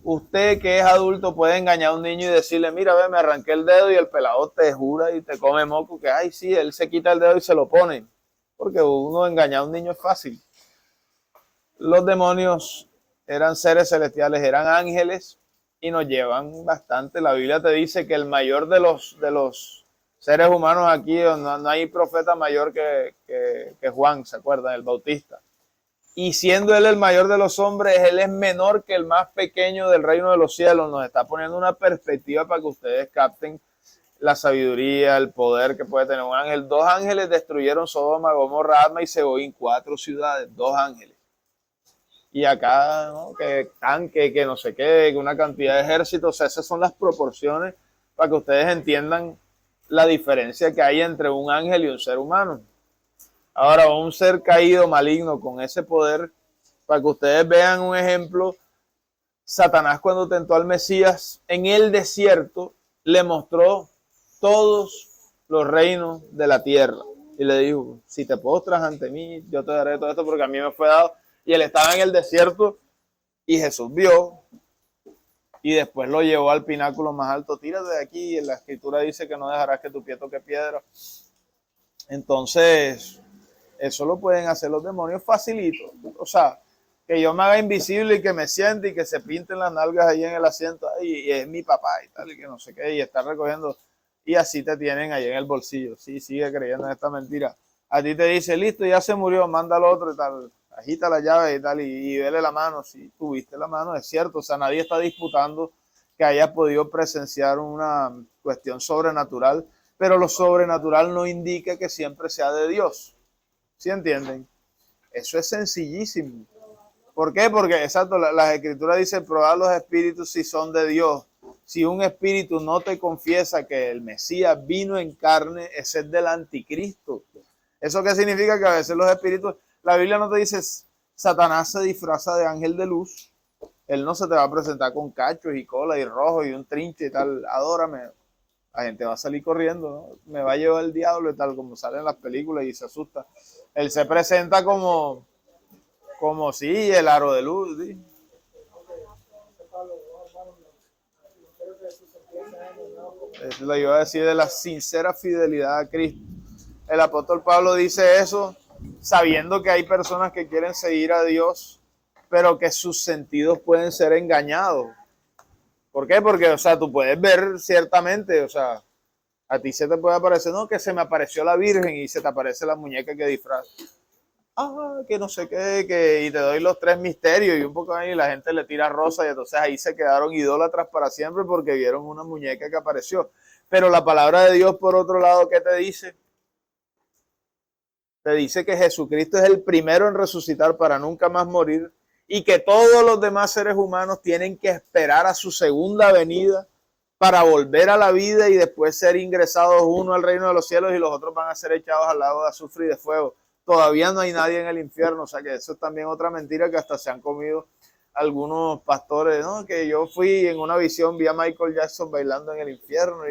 Usted que es adulto puede engañar a un niño y decirle, mira, ve, me arranqué el dedo y el pelado te jura y te come moco, que ay, sí, él se quita el dedo y se lo pone. Porque uno engañar a un niño es fácil. Los demonios eran seres celestiales, eran ángeles y nos llevan bastante. La Biblia te dice que el mayor de los seres humanos aquí, no hay profeta mayor que Juan, ¿se acuerdan? El Bautista. y siendo él el mayor de los hombres, él es menor que el más pequeño del reino de los cielos. Nos está poniendo una perspectiva para que ustedes capten la sabiduría, el poder que puede tener un ángel. 2 ángeles destruyeron Sodoma, Gomorra, Adma y Seboín, 4 ciudades, 2 ángeles. Y acá, ¿no? Que tanque, que no sé qué, que una cantidad de ejércitos. O sea, esas son las proporciones para que ustedes entiendan la diferencia que hay entre un ángel y un ser humano. Ahora, un ser caído, maligno, con ese poder, para que ustedes vean un ejemplo, Satanás cuando tentó al Mesías en el desierto, le mostró todos los reinos de la tierra. Y le dijo, si te postras ante mí, yo te daré todo esto porque a mí me fue dado. Y él estaba en el desierto y Jesús vio y después lo llevó al pináculo más alto. Tírate de aquí, y en la escritura dice que no dejarás que tu pie toque piedra. Entonces, eso lo pueden hacer los demonios facilito. O sea, que yo me haga invisible y que me siente y que se pinten las nalgas ahí en el asiento y es mi papá y tal, y que no sé qué, y está recogiendo. Y así te tienen ahí en el bolsillo. Sí, sigue creyendo en esta mentira. A ti te dice, listo, ya se murió, manda al otro y tal. Agita la llave y tal, y dele la mano. Si tuviste la mano, es cierto. O sea, nadie está disputando que haya podido presenciar una cuestión sobrenatural, pero lo sobrenatural no indica que siempre sea de Dios. ¿Sí entienden? Eso es sencillísimo. ¿Por qué? Porque, exacto, las escrituras dicen, probar los espíritus si son de Dios. Si un espíritu no te confiesa que el Mesías vino en carne, ese es del anticristo. ¿Eso qué significa? Que a veces los espíritus, la Biblia no te dice, Satanás se disfraza de ángel de luz. Él no se te va a presentar con cachos y cola y rojo y un trinche y tal, adórame. La gente va a salir corriendo, ¿no? Me va a llevar el diablo y tal, como sale en las películas y se asusta. Él se presenta como sí, el aro de luz, ¿sí? Eso lo iba a decir de la sincera fidelidad a Cristo. El apóstol Pablo dice eso sabiendo que hay personas que quieren seguir a Dios, pero que sus sentidos pueden ser engañados. ¿Por qué? Porque, o sea, tú puedes ver ciertamente, o sea, a ti se te puede aparecer, no, que se me apareció la Virgen y se te aparece la muñeca que disfraza. Que no sé qué, y te doy los 3 misterios y un poco ahí la gente le tira rosa y entonces ahí se quedaron idólatras para siempre porque vieron una muñeca que apareció. Pero la palabra de Dios, por otro lado, ¿qué te dice? Te dice que Jesucristo es el primero en resucitar para nunca más morir y que todos los demás seres humanos tienen que esperar a su segunda venida para volver a la vida y después ser ingresados uno al reino de los cielos y los otros van a ser echados al lago de azufre y de fuego. Todavía no hay nadie en el infierno, o sea que eso es también otra mentira que hasta se han comido algunos pastores, ¿no? Que yo fui en una visión, vi a Michael Jackson bailando en el infierno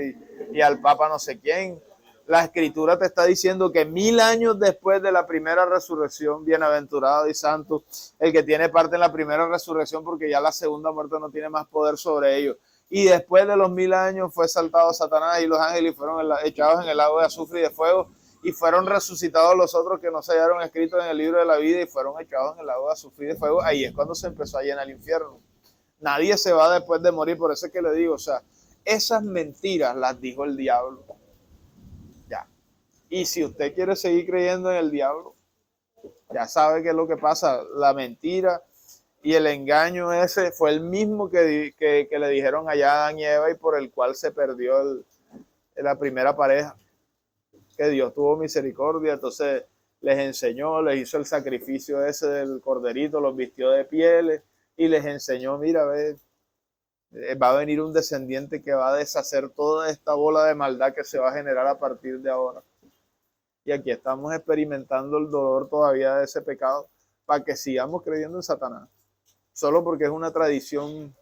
y al Papa no sé quién. La escritura te está diciendo que 1000 años después de la primera resurrección, bienaventurado y santo, el que tiene parte en la primera resurrección porque ya la segunda muerte no tiene más poder sobre ellos. Y después de los 1000 años fue saltado Satanás y los ángeles y fueron echados en el lago de azufre y de fuego y fueron resucitados los otros que no se hallaron escritos en el libro de la vida y fueron echados en el lago de azufre y de fuego. Ahí es cuando se empezó a llenar el infierno. Nadie se va después de morir, por eso es que le digo, o sea, esas mentiras las dijo el diablo. Ya. Y si usted quiere seguir creyendo en el diablo, ya sabe qué es lo que pasa. La mentira y el engaño ese fue el mismo que le dijeron allá a Adán y Eva y por el cual se perdió la primera pareja. Que Dios tuvo misericordia, entonces les enseñó, les hizo el sacrificio ese del corderito, los vistió de pieles y les enseñó, mira, ve, va a venir un descendiente que va a deshacer toda esta bola de maldad que se va a generar a partir de ahora. Y aquí estamos experimentando el dolor todavía de ese pecado para que sigamos creyendo en Satanás. Solo porque es una tradición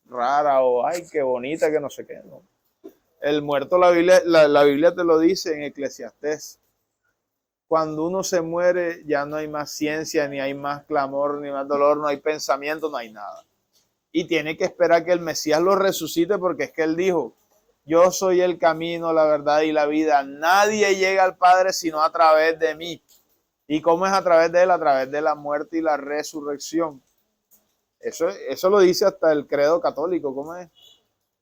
rara o, ay, qué bonita, que no sé qué, ¿no? El muerto, la Biblia te lo dice en Eclesiastés. Cuando uno se muere, ya no hay más ciencia, ni hay más clamor, ni más dolor, no hay pensamiento, no hay nada. Y tiene que esperar que el Mesías lo resucite porque es que él dijo, yo soy el camino, la verdad y la vida. Nadie llega al Padre sino a través de mí. ¿Y cómo es a través de él? A través de la muerte y la resurrección. Eso lo dice hasta el credo católico. ¿Cómo es?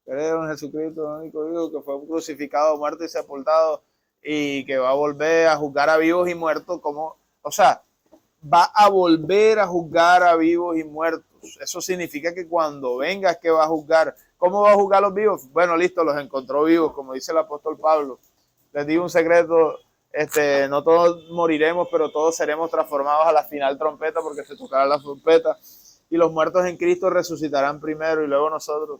Creo en Jesucristo, el único Hijo que fue crucificado, muerto y sepultado y que va a volver a juzgar a vivos y muertos. Como, o sea, va a volver a juzgar a vivos y muertos. Eso significa que cuando venga es que va a juzgar. ¿Cómo va a juzgar a los vivos? Bueno, listo, los encontró vivos, como dice el apóstol Pablo. Les digo un secreto, no todos moriremos, pero todos seremos transformados a la final trompeta, porque se tocará la trompeta, y los muertos en Cristo resucitarán primero, y luego nosotros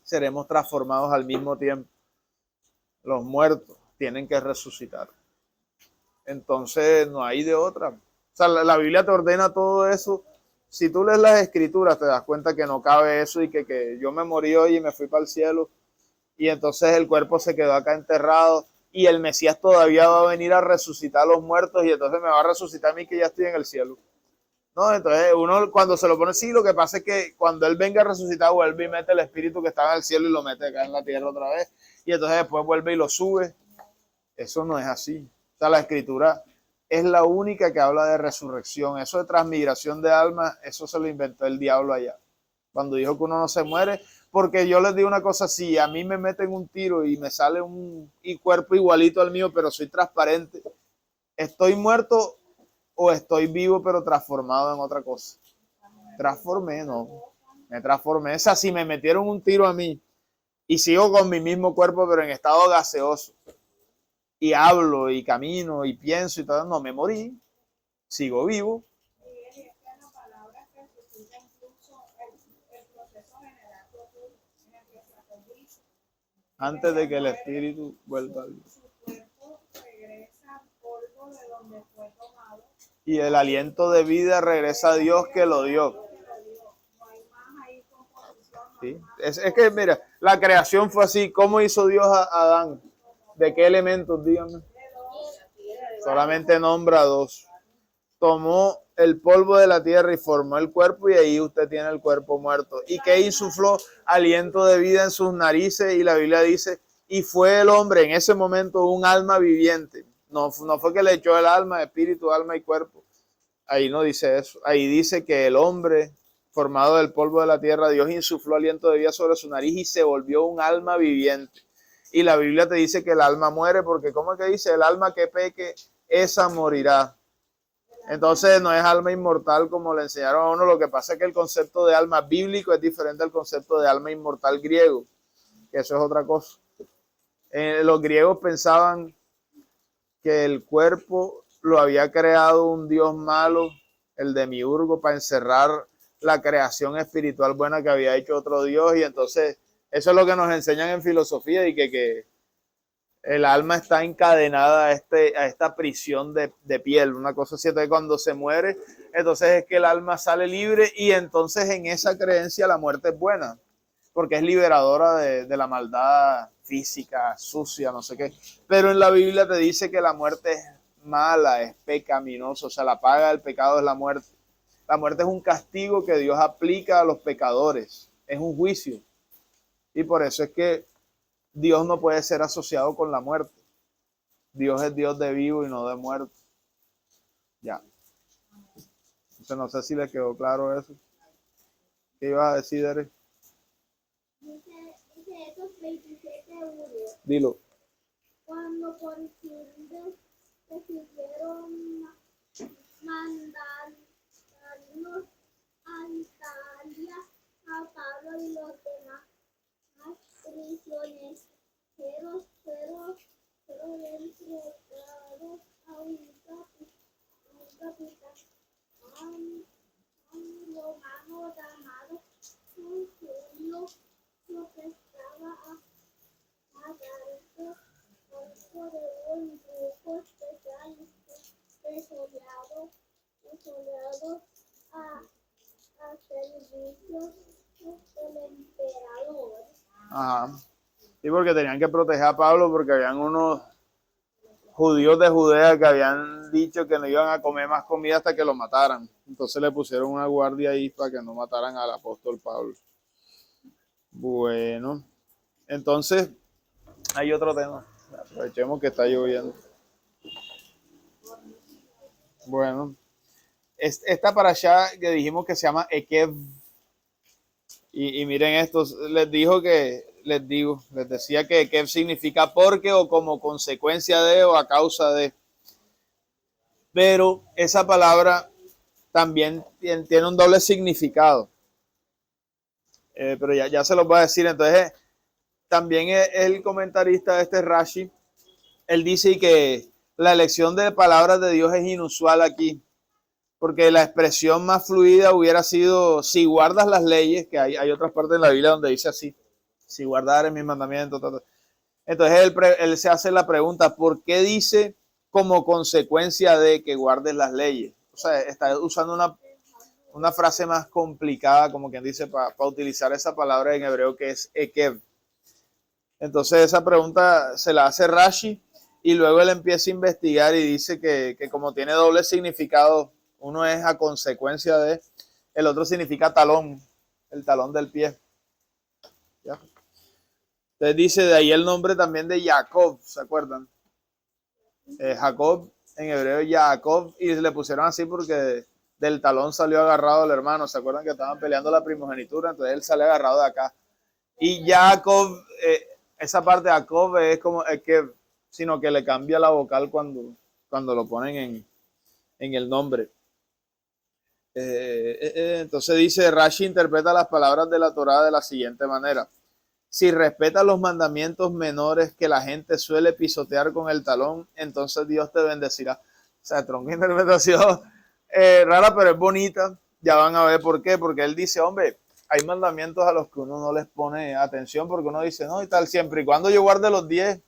seremos transformados al mismo tiempo. Los muertos tienen que resucitar. Entonces no hay de otra. O sea, la Biblia te ordena todo eso. Si tú lees las escrituras te das cuenta que no cabe eso y que yo me morí hoy y me fui para el cielo y entonces el cuerpo se quedó acá enterrado y el Mesías todavía va a venir a resucitar a los muertos y entonces me va a resucitar a mí que ya estoy en el cielo. No, entonces uno cuando se lo pone así, lo que pasa es que cuando él venga a resucitar vuelve y mete el espíritu que estaba en el cielo y lo mete acá en la tierra otra vez y entonces después vuelve y lo sube. Eso no es así. O sea, la escritura es la única que habla de resurrección. Eso de transmigración de almas, eso se lo inventó el diablo allá. Cuando dijo que uno no se muere, porque yo les digo una cosa, si a mí me meten un tiro y me sale un cuerpo igualito al mío, pero soy transparente, ¿estoy muerto o estoy vivo pero transformado en otra cosa? Transformé, no. Me transformé. O sea, si me metieron un tiro a mí y sigo con mi mismo cuerpo pero en estado gaseoso, y hablo y camino y pienso y todo, no me morí, sigo vivo. Y es que la palabra que resucita incluso el proceso general que ocurre en el que se acondiza. Antes de que el espíritu vuelva al Su cuerpo regresa al polvo de donde fue tomado. y el aliento de vida regresa a Dios que lo dio. No hay más ahí composición. ¿Sí? Es que, mira, la creación fue así. ¿Cómo hizo Dios a Adán? ¿De qué elementos? Dígame. Solamente nombra dos. Tomó el polvo de la tierra y formó el cuerpo y ahí usted tiene el cuerpo muerto. ¿Y qué insufló? Aliento de vida en sus narices y la Biblia dice, y fue el hombre en ese momento un alma viviente. No fue que le echó el alma, espíritu, alma y cuerpo. Ahí no dice eso. Ahí dice que el hombre formado del polvo de la tierra, Dios insufló aliento de vida sobre su nariz y se volvió un alma viviente. Y la Biblia te dice que el alma muere porque ¿cómo es que dice? El alma que peque, esa morirá. Entonces no es alma inmortal como le enseñaron a uno. Lo que pasa es que el concepto de alma bíblico es diferente al concepto de alma inmortal griego, que eso es otra cosa. Los griegos pensaban que el cuerpo lo había creado un dios malo, el demiurgo, para encerrar la creación espiritual buena que había hecho otro dios, y entonces eso es lo que nos enseñan en filosofía y que el alma está encadenada a esta prisión de piel, una cosa así. Entonces cuando se muere, entonces es que el alma sale libre y entonces en esa creencia la muerte es buena, porque es liberadora de la maldad física, sucia, no sé qué. Pero en la Biblia te dice que la muerte es mala, es pecaminosa, o sea, la paga del pecado es la muerte. La muerte es un castigo que Dios aplica a los pecadores, es un juicio. Y por eso es que Dios no puede ser asociado con la muerte. Dios es Dios de vivo y no de muerto. Ya. Entonces no sé si le quedó claro eso. ¿Qué ibas a decir, Derek? Dice Hechos 27:1. Dilo. Cuando por fin decidieron mandarnos a Italia a Pablo y los demás prisioneros fueron entregados a un capitán romano llamado Julio, lo que estaba a cargo de un grupo especial de soldados a servicio del emperador. Ajá. Sí, porque tenían que proteger a Pablo porque habían unos judíos de Judea que habían dicho que no iban a comer más comida hasta que lo mataran. Entonces le pusieron una guardia ahí para que no mataran al apóstol Pablo. Bueno, entonces hay otro tema. Aprovechemos que está lloviendo. Bueno, esta para allá que dijimos que se llama Ekev. Y miren esto, les decía que Ekev significa porque o como consecuencia de o a causa de. Pero esa palabra también tiene un doble significado. Pero ya se los voy a decir. Entonces, también el comentarista de este Rashi, él dice que la elección de palabras de Dios es inusual aquí, porque la expresión más fluida hubiera sido, si guardas las leyes, que hay otras partes de la Biblia donde dice así, si guardares mis mandamientos. Entonces él se hace la pregunta, ¿por qué dice como consecuencia de que guardes las leyes? O sea, está usando una frase más complicada, como quien dice, para utilizar esa palabra en hebreo que es ekev. Entonces esa pregunta se la hace Rashi y luego él empieza a investigar y dice que como tiene doble significado, uno es a consecuencia de, el otro significa talón, el talón del pie. ¿Ya? Entonces dice de ahí el nombre también de Jacob, ¿se acuerdan? Jacob, en hebreo Jacob, y le pusieron así porque del talón salió agarrado el hermano, ¿se acuerdan que estaban peleando la primogenitura? Entonces él sale agarrado de acá. Y Jacob, esa parte de Jacob es como, es que, sino que le cambia la vocal cuando lo ponen en el nombre. Entonces dice, Rashi interpreta las palabras de la Torá de la siguiente manera. Si respetas los mandamientos menores que la gente suele pisotear con el talón, entonces Dios te bendecirá. O sea, tronca interpretación rara, pero es bonita. Ya van a ver por qué. Porque él dice, hombre, hay mandamientos a los que uno no les pone atención porque uno dice, no, y tal, siempre y cuando yo guarde los 10,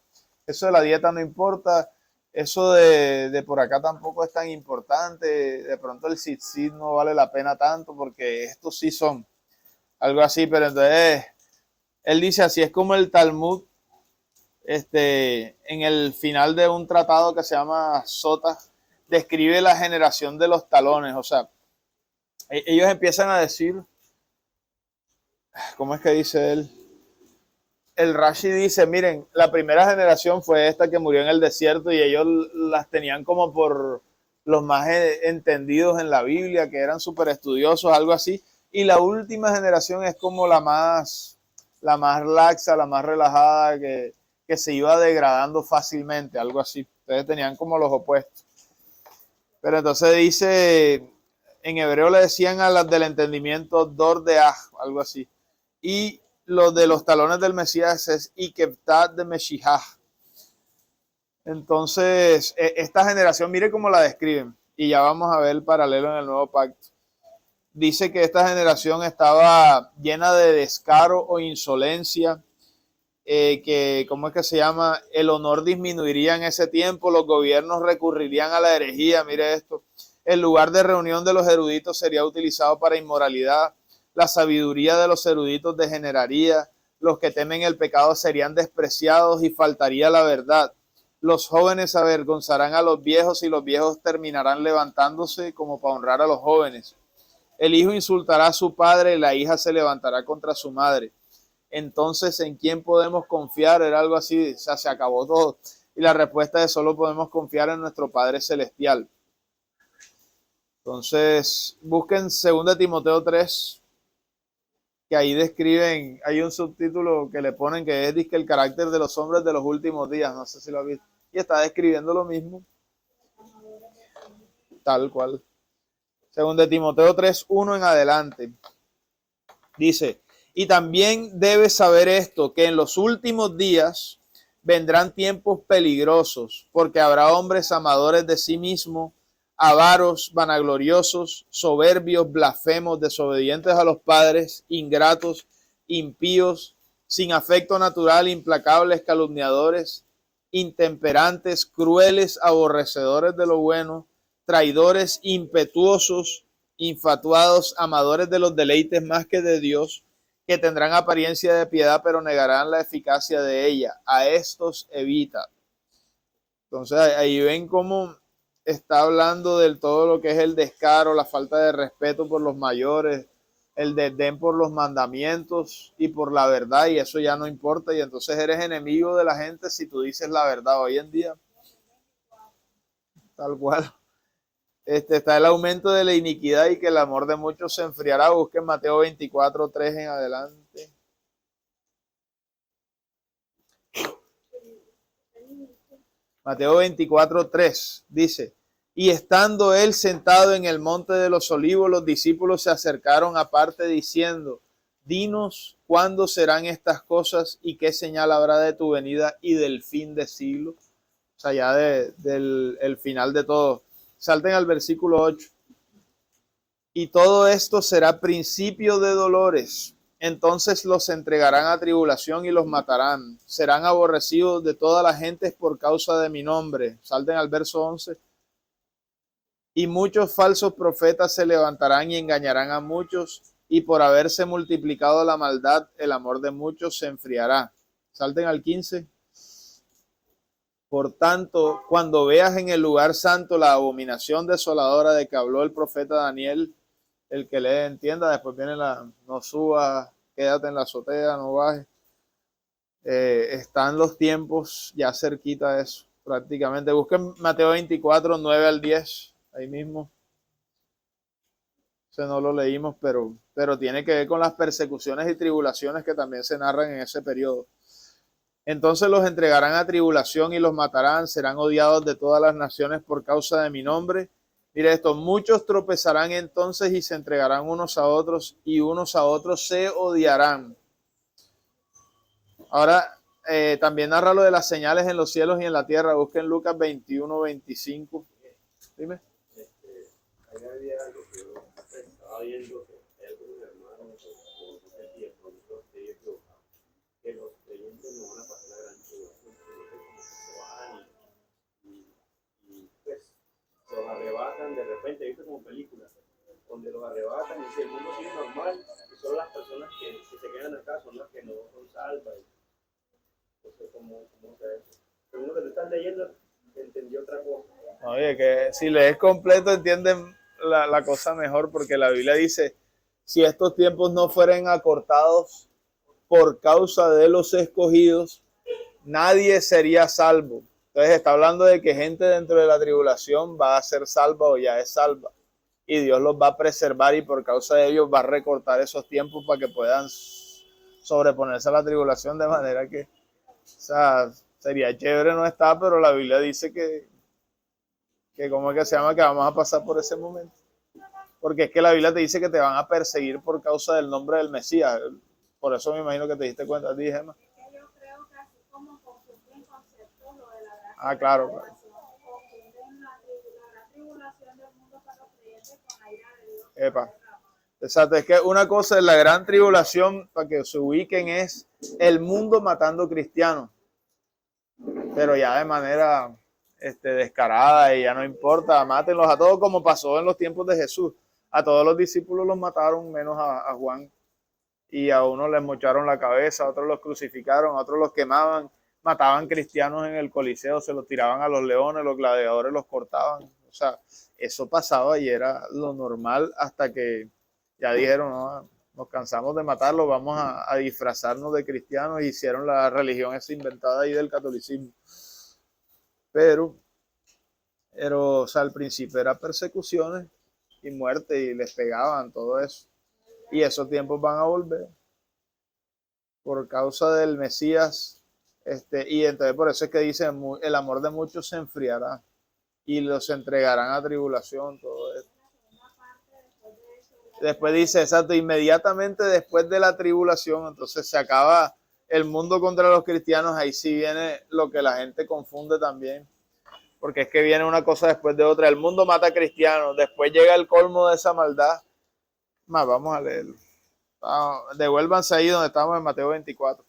eso de la dieta no importa. Eso de por acá tampoco es tan importante. De pronto el tzitzit no vale la pena tanto porque estos sí son algo así. Pero entonces él dice, así es como el Talmud, en el final de un tratado que se llama Sota, describe la generación de los talones. O sea, ellos empiezan a decir, ¿cómo es que dice él? El Rashi dice, miren, la primera generación fue esta que murió en el desierto y ellos las tenían como por los más entendidos en la Biblia, que eran súper estudiosos, algo así. Y la última generación es como la más laxa, la más relajada, que se iba degradando fácilmente, algo así. Entonces tenían como los opuestos. Pero entonces dice, en hebreo le decían a las del entendimiento Dor de Aj, algo así. Y los de los talones del Mesías es Ikeptat de Meshijah. Entonces, esta generación, mire cómo la describen, y ya vamos a ver el paralelo en el nuevo pacto. Dice que esta generación estaba llena de descaro o insolencia, que, ¿cómo es que se llama? El honor disminuiría en ese tiempo, los gobiernos recurrirían a la herejía, mire esto. El lugar de reunión de los eruditos sería utilizado para inmoralidad, la sabiduría de los eruditos degeneraría, los que temen el pecado serían despreciados y faltaría la verdad. Los jóvenes avergonzarán a los viejos y los viejos terminarán levantándose como para honrar a los jóvenes. El hijo insultará a su padre y la hija se levantará contra su madre. Entonces, ¿en quién podemos confiar? Era algo así, o sea, se acabó todo. Y la respuesta es solo podemos confiar en nuestro Padre Celestial. Entonces, busquen 2 Timoteo 3, que ahí describen, hay un subtítulo que le ponen que es el carácter de los hombres de los últimos días, no sé si lo han visto, y está describiendo lo mismo, tal cual. 2 Timoteo 3, 1 en adelante, dice, y también debes saber esto, que en los últimos días vendrán tiempos peligrosos, porque habrá hombres amadores de sí mismos, avaros, vanagloriosos, soberbios, blasfemos, desobedientes a los padres, ingratos, impíos, sin afecto natural, implacables, calumniadores, intemperantes, crueles, aborrecedores de lo bueno, traidores, impetuosos, infatuados, amadores de los deleites más que de Dios, que tendrán apariencia de piedad, pero negarán la eficacia de ella. A estos evita. Entonces ahí ven cómo está hablando del todo lo que es el descaro, la falta de respeto por los mayores, el desdén por los mandamientos y por la verdad, y eso ya no importa, y entonces eres enemigo de la gente si tú dices la verdad hoy en día. Tal cual. Está el aumento de la iniquidad y que el amor de muchos se enfriará. Busquen Mateo 24, 3 en adelante. Mateo 24, 3 dice, Y estando él sentado en el monte de los olivos, los discípulos se acercaron aparte diciendo, dinos cuándo serán estas cosas y qué señal habrá de tu venida y del fin de siglo. O sea, ya del el final de todo. Salten al versículo 8. Y todo esto será principio de dolores. Entonces los entregarán a tribulación y los matarán. Serán aborrecidos de todas las gentes por causa de mi nombre. Salten al verso 11. Y muchos falsos profetas se levantarán y engañarán a muchos, y por haberse multiplicado la maldad, el amor de muchos se enfriará. Salten al 15. Por tanto, cuando veas en el lugar santo la abominación desoladora de que habló el profeta Daniel, el que lee entienda, después viene no subas, quédate en la azotea, no bajes. Están los tiempos ya cerquita de eso, prácticamente. Busquen Mateo 24, 9 al 10, ahí mismo. Ese no lo leímos, pero tiene que ver con las persecuciones y tribulaciones que también se narran en ese periodo. Entonces los entregarán a tribulación y los matarán, serán odiados de todas las naciones por causa de mi nombre. Mire esto, muchos tropezarán entonces y se entregarán unos a otros y unos a otros se odiarán. Ahora, también narra lo de las señales en los cielos y en la tierra. Busquen Lucas 21, 25. Dime. Ahí había algo que yo estaba viendo que hay algunos hermanos o ese tiempo, que los creyentes no van a pasar la gran tribulación, sino que como que se van y pues los arrebatan de repente, ¿viste? Como películas, donde los arrebatan y si el mundo sigue normal, y solo las personas que se quedan acá son las que no son salvas. Entonces, ¿cómo se eso? Según lo que tú estás leyendo, entendió otra cosa. Oye, que si lees completo entienden la cosa mejor, porque la Biblia dice, si estos tiempos no fueren acortados por causa de los escogidos, nadie sería salvo. Entonces está hablando de que gente dentro de la tribulación va a ser salva o ya es salva. Y Dios los va a preservar y por causa de ellos va a recortar esos tiempos para que puedan sobreponerse a la tribulación, de manera que, o sea, sería chévere no está, pero la Biblia dice que ¿cómo es que se llama? Que vamos a pasar por ese momento. Porque es que la Biblia te dice que te van a perseguir por causa del nombre del Mesías. Por eso me imagino que te diste cuenta, dije, Gemma. Yo creo que así como confunden conceptos lo de la gracia. Ah, claro. Confunden la tribulación del mundo para los creyentes con la ira de Dios. Epa. Exacto, es que una cosa es la gran tribulación, para que se ubiquen, es el mundo matando cristianos. Pero ya de manera descarada y ya no importa, mátenlos a todos como pasó en los tiempos de Jesús. A todos los discípulos los mataron menos a Juan. Y a unos les mocharon la cabeza, a otros los crucificaron, a otros los quemaban, mataban cristianos en el Coliseo, se los tiraban a los leones, los gladiadores los cortaban. O sea, eso pasaba y era lo normal hasta que ya dijeron, no, nos cansamos de matarlos, vamos a disfrazarnos de cristianos, y hicieron la religión esa inventada ahí del catolicismo. Pero, o sea, al principio era persecuciones y muerte y les pegaban, todo eso. Y esos tiempos van a volver por causa del Mesías. Y entonces por eso es que dice, el amor de muchos se enfriará y los entregarán a tribulación, todo esto. Después dice, exacto, inmediatamente después de la tribulación, entonces se acaba el mundo contra los cristianos. Ahí sí viene lo que la gente confunde también, porque es que viene una cosa después de otra. El mundo mata a cristianos, después llega el colmo de esa maldad. Más, vamos a leerlo. Devuélvanse ahí donde estamos en Mateo 24,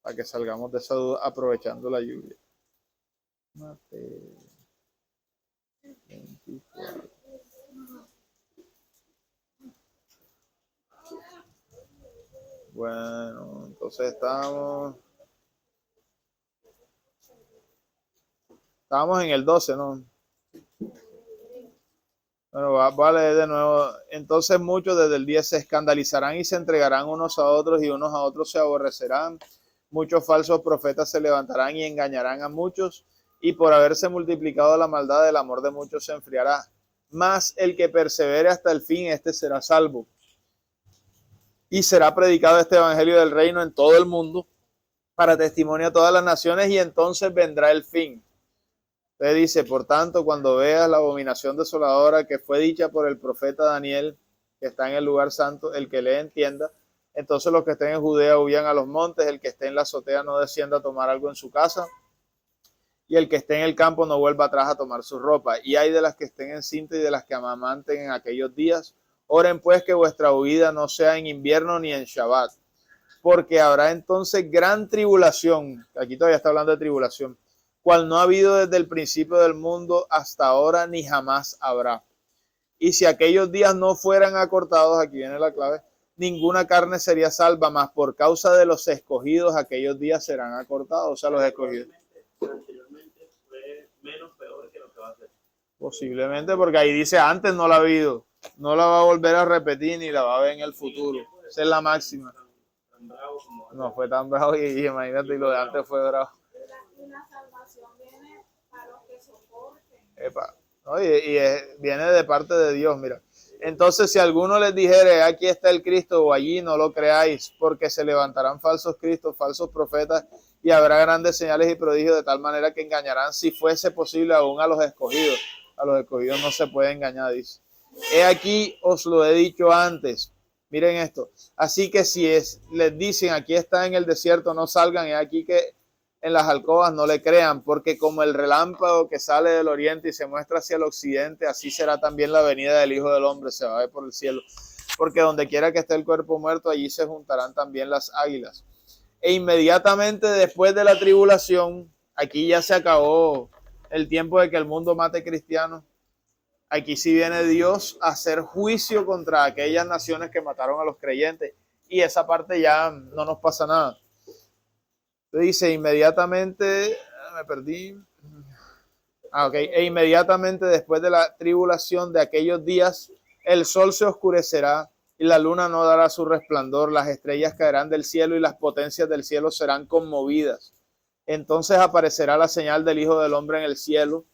para que salgamos de esa duda aprovechando la lluvia. Mateo 24. Bueno, entonces estábamos en el 12, ¿no? Bueno, voy a leer de nuevo. Entonces muchos desde el 10 se escandalizarán y se entregarán unos a otros y unos a otros se aborrecerán. Muchos falsos profetas se levantarán y engañarán a muchos, y por haberse multiplicado la maldad, el amor de muchos se enfriará. Mas el que persevere hasta el fin, este será salvo. Y será predicado este evangelio del reino en todo el mundo para testimonio a todas las naciones, y entonces vendrá el fin. Entonces dice, por tanto, cuando veas la abominación desoladora que fue dicha por el profeta Daniel, que está en el lugar santo, el que le entienda, entonces los que estén en Judea huyan a los montes, el que esté en la azotea no descienda a tomar algo en su casa, y el que esté en el campo no vuelva atrás a tomar su ropa. Y hay de las que estén en cinta y de las que amamanten en aquellos días. Oren pues que vuestra huida no sea en invierno ni en Shabbat, porque habrá entonces gran tribulación, aquí todavía está hablando de tribulación, cual no ha habido desde el principio del mundo hasta ahora ni jamás habrá. Y si aquellos días no fueran acortados, aquí viene la clave, ninguna carne sería salva, mas por causa de los escogidos aquellos días serán acortados, o sea, los escogidos. Anteriormente fue menos peor que lo que va a ser. Posiblemente, porque ahí dice antes no la ha habido, no la va a volver a repetir ni la va a ver en el futuro. Esa es la máxima. Tan bravo como No fue tan bravo y imagínate, y lo de antes fue bravo. Y la salvación viene para los que soporten. Epa, ¿no? Viene de parte de Dios, mira. Entonces, si alguno les dijere, aquí está el Cristo o allí, no lo creáis, porque se levantarán falsos cristos, falsos profetas, y habrá grandes señales y prodigios de tal manera que engañarán, si fuese posible, aún a los escogidos. A los escogidos no se puede engañar, dice. He aquí, os lo he dicho antes. Miren esto. Así que si les dicen, aquí está en el desierto, no salgan, he aquí que en las alcobas no le crean, porque como el relámpago que sale del oriente y se muestra hacia el occidente, así será también la venida del Hijo del Hombre, se va a ver por el cielo. Porque donde quiera que esté el cuerpo muerto, allí se juntarán también las águilas. E inmediatamente después de la tribulación, aquí ya se acabó el tiempo de que el mundo mate cristianos. Aquí sí viene Dios a hacer juicio contra aquellas naciones que mataron a los creyentes. Y esa parte ya no nos pasa nada. Dice inmediatamente, me perdí. E inmediatamente después de la tribulación de aquellos días, el sol se oscurecerá y la luna no dará su resplandor, las estrellas caerán del cielo y las potencias del cielo serán conmovidas. Entonces aparecerá la señal del Hijo del Hombre en el cielo.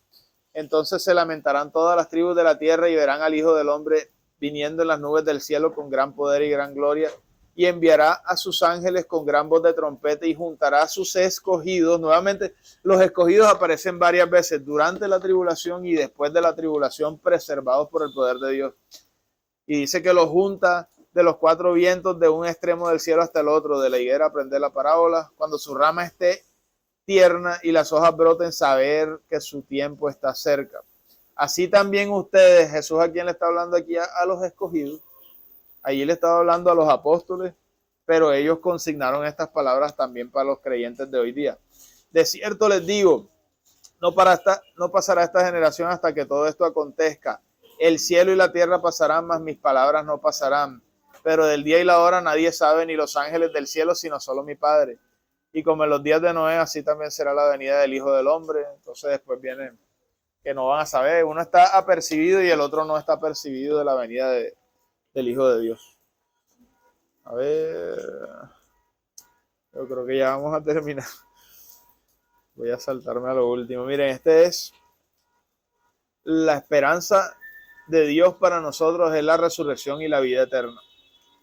Entonces se lamentarán todas las tribus de la tierra y verán al Hijo del Hombre viniendo en las nubes del cielo con gran poder y gran gloria. Y enviará a sus ángeles con gran voz de trompeta y juntará a sus escogidos. Nuevamente, los escogidos aparecen varias veces durante la tribulación y después de la tribulación, preservados por el poder de Dios. Y dice que los junta de los cuatro vientos, de un extremo del cielo hasta el otro. De la higuera aprender la parábola. Cuando su rama esté tierna y las hojas broten, saber que su tiempo está cerca. Así también ustedes, Jesús a quien le está hablando aquí a los escogidos, allí le estaba hablando a los apóstoles, pero ellos consignaron estas palabras también para los creyentes de hoy día. De cierto les digo, no pasará esta generación hasta que todo esto acontezca. El cielo y la tierra pasarán, mas mis palabras no pasarán. Pero del día y la hora nadie sabe, ni los ángeles del cielo, sino solo mi Padre. Y como en los días de Noé, así también será la venida del Hijo del Hombre. Entonces después viene que no van a saber. Uno está apercibido y el otro no está apercibido de la venida del Hijo de Dios. A ver, yo creo que ya vamos a terminar. Voy a saltarme a lo último. Miren, este es la esperanza de Dios para nosotros, es la resurrección y la vida eterna.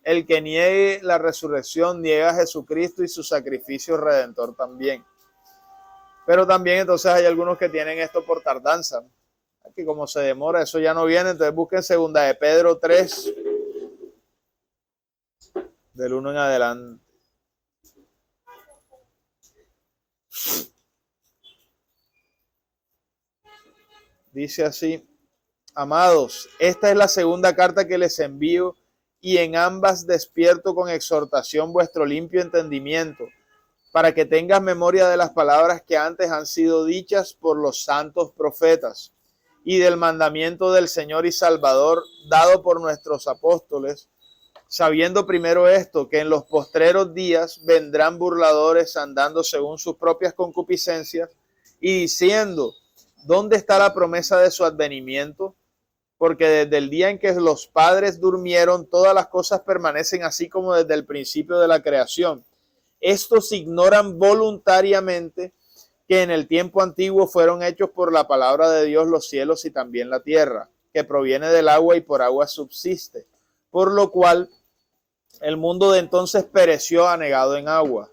El que niegue la resurrección niega a Jesucristo y su sacrificio redentor también. Pero también entonces hay algunos que tienen esto por tardanza, que como se demora, eso ya no viene. Entonces busquen segunda de Pedro 3, del 1 en adelante. Dice así: amados, esta es la segunda carta que les envío, y en ambas despierto con exhortación vuestro limpio entendimiento, para que tengas memoria de las palabras que antes han sido dichas por los santos profetas, y del mandamiento del Señor y Salvador dado por nuestros apóstoles, sabiendo primero esto, que en los postreros días vendrán burladores andando según sus propias concupiscencias y diciendo: ¿dónde está la promesa de su advenimiento? Porque desde el día en que los padres durmieron, todas las cosas permanecen así como desde el principio de la creación. Estos ignoran voluntariamente que en el tiempo antiguo fueron hechos por la palabra de Dios los cielos y también la tierra, que proviene del agua y por agua subsiste, por lo cual el mundo de entonces pereció anegado en agua.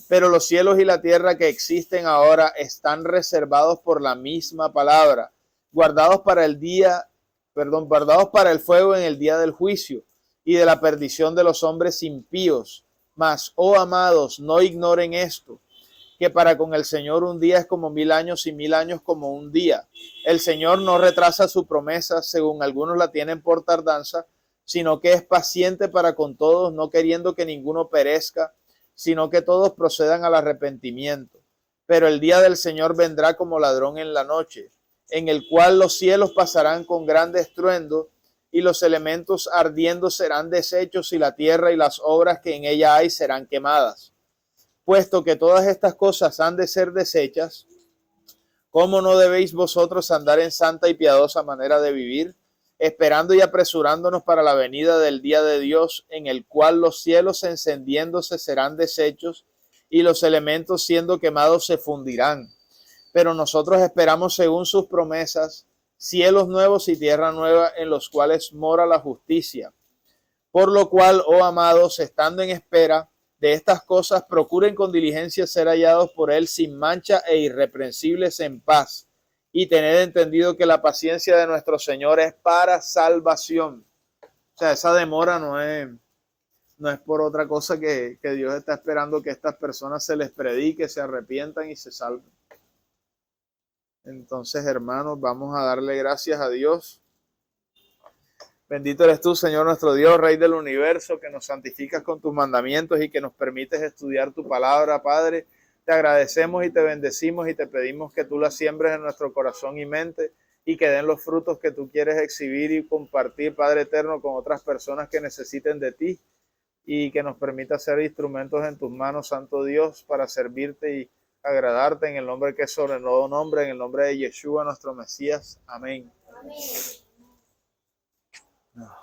Pero los cielos y la tierra que existen ahora están reservados por la misma palabra, guardados para el fuego en el día del juicio y de la perdición de los hombres impíos. Mas, oh amados, no ignoren esto, que para con el Señor un día es como 1000 años y 1000 años como un día. El Señor no retrasa su promesa, según algunos la tienen por tardanza, sino que es paciente para con todos, no queriendo que ninguno perezca, sino que todos procedan al arrepentimiento. Pero el día del Señor vendrá como ladrón en la noche, en el cual los cielos pasarán con grande estruendo, y los elementos ardiendo serán deshechos, y la tierra y las obras que en ella hay serán quemadas. Puesto que todas estas cosas han de ser deshechas, ¿cómo no debéis vosotros andar en santa y piadosa manera de vivir, esperando y apresurándonos para la venida del día de Dios, en el cual los cielos encendiéndose serán deshechos y los elementos siendo quemados se fundirán? Pero nosotros esperamos, según sus promesas, cielos nuevos y tierra nueva en los cuales mora la justicia. Por lo cual, oh amados, estando en espera de estas cosas, procuren con diligencia ser hallados por él sin mancha e irreprensibles en paz, y tened entendido que la paciencia de nuestro Señor es para salvación. O sea, esa demora no es por otra cosa que Dios está esperando que estas personas se les predique, se arrepientan y se salven. Entonces, hermanos, vamos a darle gracias a Dios. Bendito eres tú, Señor nuestro Dios, Rey del universo, que nos santificas con tus mandamientos y que nos permites estudiar tu palabra, Padre. Te agradecemos y te bendecimos y te pedimos que tú la siembres en nuestro corazón y mente y que den los frutos que tú quieres exhibir y compartir, Padre eterno, con otras personas que necesiten de ti, y que nos permita ser instrumentos en tus manos, Santo Dios, para servirte y agradarte, en el nombre que es sobre el nuevo nombre, en el nombre de Yeshua, nuestro Mesías. Amén. Amén. No.